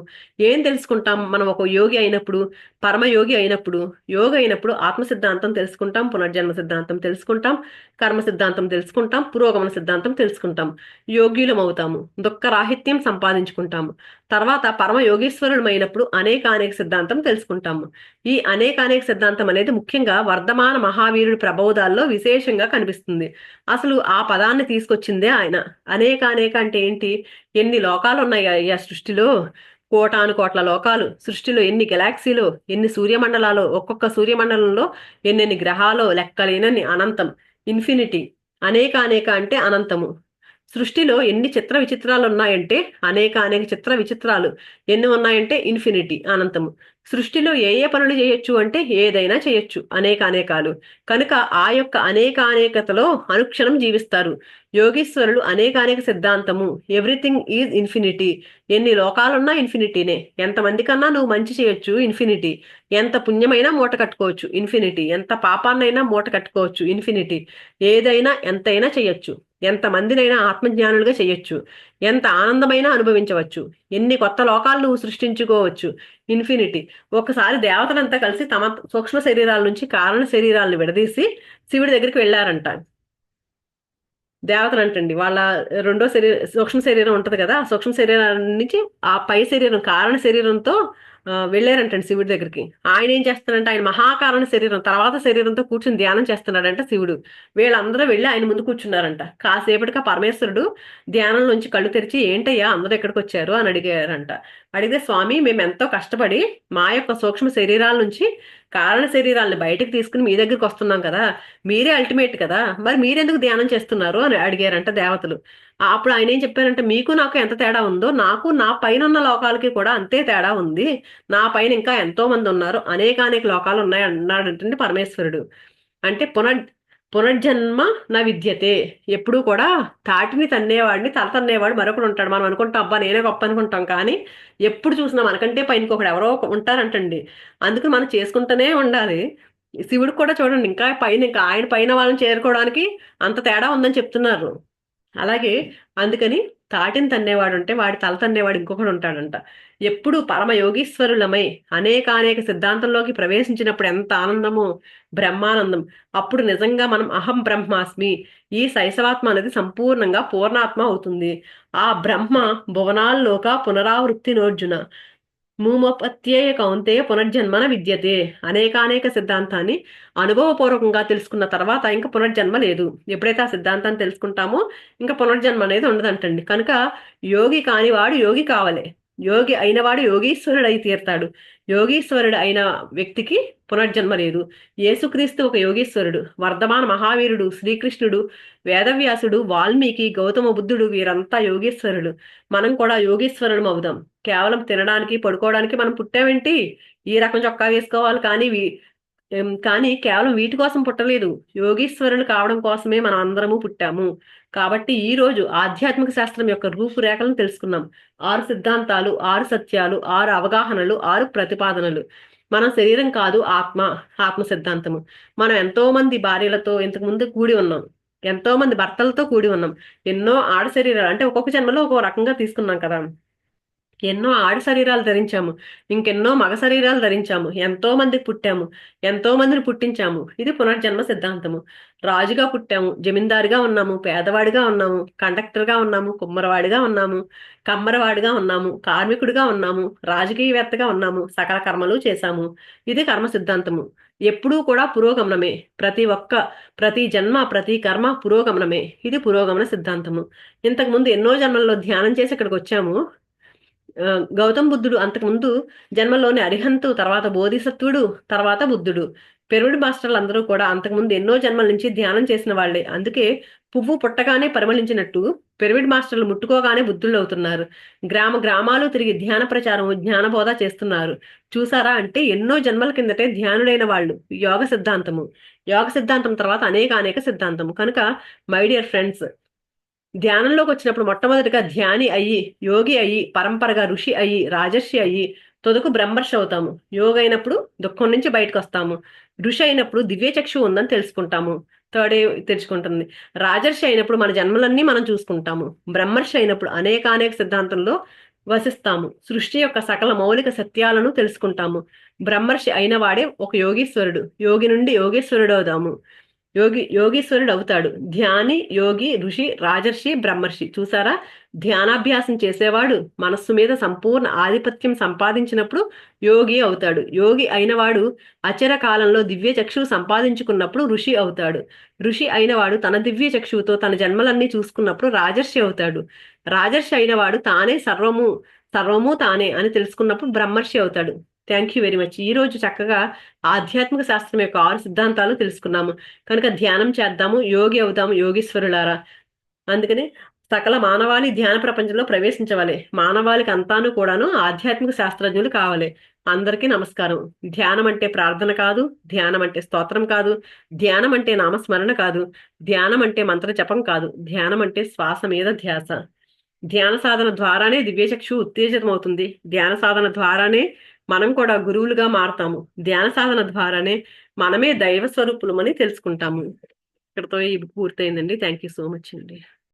ఏం తెలుసుకుంటాం మనం ఒక యోగి అయినప్పుడు, పరమయోగి అయినప్పుడు? యోగి అయినప్పుడు ఆత్మ సిద్ధాంతం తెలుసుకుంటాం, పునర్జన్మ సిద్ధాంతం తెలుసుకుంటాం, కర్మ సిద్ధాంతం తెలుసుకుంటాం, పురోగమన సిద్ధాంతం తెలుసుకుంటాం. యోగ్యులం అవుతాము, దుఃఖ రాహిత్యం సంపాదించుకుంటాము. తర్వాత పరమ యోగేశ్వరులమైనప్పుడు అనేక సిద్ధాంతం తెలుసుకుంటాము. ఈ అనేక సిద్ధాంతం అనేది ముఖ్యంగా వర్ధమాన మహావీరుడి ప్రబోధాల్లో విశేషంగా కనిపిస్తుంది. అసలు ఆ పదాన్ని తీసుకొచ్చిందే ఆయన. అనేక అంటే ఏంటి? ఎన్ని లోకాలు ఉన్నాయి ఆ సృష్టిలో? కోటాను కోట్ల లోకాలు. సృష్టిలో ఎన్ని గెలాక్సీలో, ఎన్ని సూర్యమండలాలో, ఒక్కొక్క సూర్యమండలంలో ఎన్నెన్ని గ్రహాలో, లెక్కలేనన్ని, అనంతం, ఇన్ఫినిటీ. అనేక అంటే అనంతము. సృష్టిలో ఎన్ని చిత్ర విచిత్రాలు ఉన్నాయంటే అనేక చిత్ర విచిత్రాలు. ఎన్ని ఉన్నాయంటే ఇన్ఫినిటీ, అనంతము. సృష్టిలో ఏ పనులు చేయొచ్చు అంటే ఏదైనా చేయొచ్చు, అనేకాలు. కనుక ఆ యొక్క అనేకతలో అనుక్షణం జీవిస్తారు యోగీశ్వరులు. అనేక సిద్ధాంతము, ఎవ్రీథింగ్ ఈజ్ ఇన్ఫినిటీ. ఎన్ని లోకాలున్నా ఇన్ఫినిటీనే. ఎంతమంది కన్నా నువ్వు మంచి చేయొచ్చు, ఇన్ఫినిటీ. ఎంత పుణ్యమైనా మూట కట్టుకోవచ్చు, ఇన్ఫినిటీ. ఎంత పాపాన్నైనా మూట కట్టుకోవచ్చు, ఇన్ఫినిటీ. ఏదైనా ఎంతైనా చేయొచ్చు, ఎంతమందినైనా ఆత్మజ్ఞానులుగా చేయొచ్చు, ఎంత ఆనందమైనా అనుభవించవచ్చు, ఎన్ని కొత్త లోకాలు నువ్వు సృష్టించుకోవచ్చు, ఇన్ఫినిటీ. ఒకసారి దేవతలంతా కలిసి తమ సూక్ష్మ శరీరాల నుంచి కారణ శరీరాలను విడదీసి శివుడి దగ్గరికి వెళ్ళారంట. దేవతలు అంటండి, వాళ్ళ రెండో సూక్ష్మ శరీరం ఉంటది కదా, ఆ సూక్ష్మ శరీరం నుంచి ఆ పై శరీరం కారణ శరీరంతో వెళ్ళారంటండి శివుడి దగ్గరికి. ఆయన ఏం చేస్తాడంటే, ఆయన మహాకారణ శరీరం తర్వాత శరీరంతో కూర్చుని ధ్యానం చేస్తున్నాడంట శివుడు. వీళ్ళందరూ వెళ్ళి ఆయన ముందు కూర్చున్నారంట. కాసేపటిగా పరమేశ్వరుడు ధ్యానం నుంచి కళ్ళు తెరిచి, ఏంటయ్యా అందరూ ఎక్కడికి వచ్చారు అని అడిగారంట. అడిగితే, స్వామి మేము ఎంతో కష్టపడి మా యొక్క సూక్ష్మ శరీరాల నుంచి కారణ శరీరాలను బయటకు తీసుకుని మీ దగ్గరికి వస్తున్నాం కదా, మీరే అల్టిమేట్ కదా, మరి మీరెందుకు ధ్యానం చేస్తున్నారు అని అడిగారంట దేవతలు. అప్పుడు ఆయన ఏం చెప్పారంటే, మీకు నాకు ఎంత తేడా ఉందో నాకు నా పైన ఉన్న లోకాలకి కూడా అంతే తేడా ఉంది. నా పైన ఇంకా ఎంతో మంది ఉన్నారు, అనేకానేక లోకాలు ఉన్నాయి అన్నాడంటే పరమేశ్వరుడు. అంటే పునర్జన్మ నా విద్యతే. ఎప్పుడు కూడా తాటిని తన్నేవాడిని తల తన్నేవాడు మరొకడు ఉంటాడు. మనం అనుకుంటాం అబ్బా నేనే గొప్ప అనుకుంటాం, కానీ ఎప్పుడు చూసినా మనకంటే పైన ఒకడు ఎవరో ఉంటారంటండి. అందుకు మనం చేసుకుంటూనే ఉండాలి. శివుడు కూడా చూడండి, ఇంకా పైన, ఇంకా ఆయన పైన వాళ్ళని చేరుకోవడానికి అంత తేడా ఉందని చెప్తున్నారు. అలాగే అందుకని తాటిని తన్నేవాడు ఉంటే వాడి తల తన్నేవాడు ఇంకొకడు ఉంటాడంట. ఎప్పుడు పరమ యోగీశ్వరులమై అనేకానేక సిద్ధాంతంలోకి ప్రవేశించినప్పుడు ఎంత ఆనందమో, బ్రహ్మానందం. అప్పుడు నిజంగా మనం అహం బ్రహ్మాస్మి, ఈ శైశవాత్మ అనేది సంపూర్ణంగా పూర్ణాత్మ అవుతుంది. ఆ బ్రహ్మ భువనాల్లోక పునరావృత్తి నోర్జున మూమోపత్యేయ కౌంతేయ పునర్జన్మన విద్యతే. అనేకానేక సిద్ధాంతాన్ని అనుభవపూర్వకంగా తెలుసుకున్న తర్వాత ఇంకా పునర్జన్మ లేదు. ఎప్పుడైతే ఆ సిద్ధాంతాన్ని తెలుసుకుంటామో ఇంకా పునర్జన్మ అనేది ఉండదంటండి. కనుక యోగి కానివాడు యోగి కావాలి, యోగి అయినవాడు యోగీశ్వరుడు అయి తీరుతాడు. యోగీశ్వరుడు అయిన వ్యక్తికి పునర్జన్మ లేదు. యేసుక్రీస్తు ఒక యోగీశ్వరుడు, వర్ధమాన మహావీరుడు, శ్రీకృష్ణుడు, వేదవ్యాసుడు, వాల్మీకి, గౌతమ బుద్ధుడు, వీరంతా యోగీశ్వరుడు. మనం కూడా యోగీశ్వరులం అవుదాం. కేవలం తినడానికి పడుకోవడానికి మనం పుట్టామేంటి? ఈ రకం చొక్కా వేసుకోవాలి కానీ కానీ కేవలం వీటి కోసం పుట్టలేదు, యోగీశ్వరులు కావడం కోసమే మనం అందరము పుట్టాము. కాబట్టి ఈ రోజు ఆధ్యాత్మిక శాస్త్రం యొక్క రూపురేఖలను తెలుసుకున్నాం. 6 సిద్ధాంతాలు, 6 సత్యాలు, 6 అవగాహనలు, 6 ప్రతిపాదనలు. మనం శరీరం కాదు ఆత్మ, ఆత్మ సిద్ధాంతము. మనం ఎంతో మంది భార్యలతో ఇంతకు ముందు కూడి ఉన్నాం, ఎంతో మంది భర్తలతో కూడి ఉన్నాం, ఎన్నో ఆడ శరీరాలు అంటే ఒక్కొక్క జన్మలో ఒక్కో రకంగా తీసుకున్నాం కదా. ఎన్నో ఆడ శరీరాలు ధరించాము, ఇంకెన్నో మగ శరీరాలు ధరించాము, ఎంతో మందికి పుట్టాము, ఎంతో మందిని పుట్టించాము. ఇది పునర్జన్మ సిద్ధాంతము. రాజుగా పుట్టాము, జమీందారుగా ఉన్నాము, పేదవాడిగా ఉన్నాము, కండక్టర్గా ఉన్నాము, కుమ్మరవాడిగా ఉన్నాము, కమ్మరవాడిగా ఉన్నాము, కార్మికుడిగా ఉన్నాము, రాజకీయవేత్తగా ఉన్నాము, సకల కర్మలు చేశాము. ఇది కర్మ సిద్ధాంతము. ఎప్పుడూ కూడా పురోగమనమే. ప్రతి జన్మ, ప్రతి కర్మ పురోగమనమే. ఇది పురోగమన సిద్ధాంతము. ఇంతకు ముందు ఎన్నో జన్మల్లో ధ్యానం చేసి ఇక్కడికి వచ్చాము. గౌతమ్ బుద్ధుడు అంతకుముందు జన్మలోని అరిహంతు, తర్వాత బోధిసత్వుడు, తర్వాత బుద్ధుడు. పిరమిడ్ మాస్టర్లు అందరూ కూడా అంతకుముందు ఎన్నో జన్మల నుంచి ధ్యానం చేసిన వాళ్లే. అందుకే పువ్వు పుట్టగానే పరిమళించినట్టు పిరమిడ్ మాస్టర్లు ముట్టుకోగానే బుద్ధుళ్ళు అవుతున్నారు. గ్రామ గ్రామాలు తిరిగి ధ్యాన ప్రచారం, జ్ఞాన బోధ చేస్తున్నారు. చూసారా, అంటే ఎన్నో జన్మల కిందటే ధ్యానుడైన వాళ్ళు. యోగ సిద్ధాంతము, యోగ సిద్ధాంతం తర్వాత అనేక సిద్ధాంతము. కనుక మై డియర్ ఫ్రెండ్స్, ధ్యానంలోకి వచ్చినప్పుడు మొట్టమొదటిగా ధ్యాని అయ్యి, యోగి అయ్యి, పరంపరగా ఋషి అయ్యి, రాజర్షి అయ్యి, తొదకు బ్రహ్మర్షి అవుతాము. యోగి అయినప్పుడు దుఃఖం నుంచి బయటకు వస్తాము. ఋషి అయినప్పుడు దివ్య చక్షు ఉందని తెలుసుకుంటాము, థర్డ్ ఏ తెరుచుకుంటుంది. రాజర్షి అయినప్పుడు మన జన్మలన్నీ మనం చూసుకుంటాము. బ్రహ్మర్షి అయినప్పుడు అనేక సిద్ధాంతంలో వసిస్తాము. సృష్టి యొక్క సకల మౌలిక సత్యాలను తెలుసుకుంటాము. బ్రహ్మర్షి అయిన వాడే ఒక యోగీశ్వరుడు. యోగి నుండి యోగేశ్వరుడు అవుదాము. యోగీశ్వరుడు అవుతాడు. ధ్యాని, యోగి, ఋషి, రాజర్షి, బ్రహ్మర్షి. చూసారా, ధ్యానాభ్యాసం చేసేవాడు మనస్సు మీద సంపూర్ణ ఆధిపత్యం సంపాదించినప్పుడు యోగి అవుతాడు. యోగి అయినవాడు అచర కాలంలో దివ్య చక్షువు సంపాదించుకున్నప్పుడు ఋషి అవుతాడు. ఋషి అయినవాడు తన దివ్య చక్షువుతో తన జన్మలన్నీ చూసుకున్నప్పుడు రాజర్షి అవుతాడు. రాజర్షి అయినవాడు తానే సర్వము తానే అని తెలుసుకున్నప్పుడు బ్రహ్మర్షి అవుతాడు. Thank you very much. ఈ రోజు చక్కగా ఆధ్యాత్మిక శాస్త్రం యొక్క 6 సిద్ధాంతాలు తెలుసుకున్నాము. కనుక ధ్యానం చేద్దాము, యోగి అవుదాము, యోగీశ్వరులారా. అందుకని సకల మానవాళి ధ్యాన ప్రపంచంలో ప్రవేశించవాలి. మానవాళికి అంతాను కూడాను ఆధ్యాత్మిక శాస్త్రజ్ఞులు కావాలి. అందరికీ నమస్కారం. ధ్యానం అంటే ప్రార్థన కాదు, ధ్యానం అంటే స్తోత్రం కాదు, ధ్యానం అంటే నామస్మరణ కాదు, ధ్యానం అంటే మంత్ర జపం కాదు, ధ్యానం అంటే శ్వాస మీద ధ్యాస. ధ్యాన సాధన ద్వారానే దివ్యచక్షు ఉత్తేజితమవుతుంది. ధ్యాన సాధన ద్వారానే మనం కూడా గురువులుగా మారతాము. ధ్యాన సాధన ద్వారానే మనమే దైవ స్వరూపులమని తెలుసుకుంటాము. ఇక్కడతో ఈ పూర్తయిందండి. థ్యాంక్ యూ సో మచ్ అండి.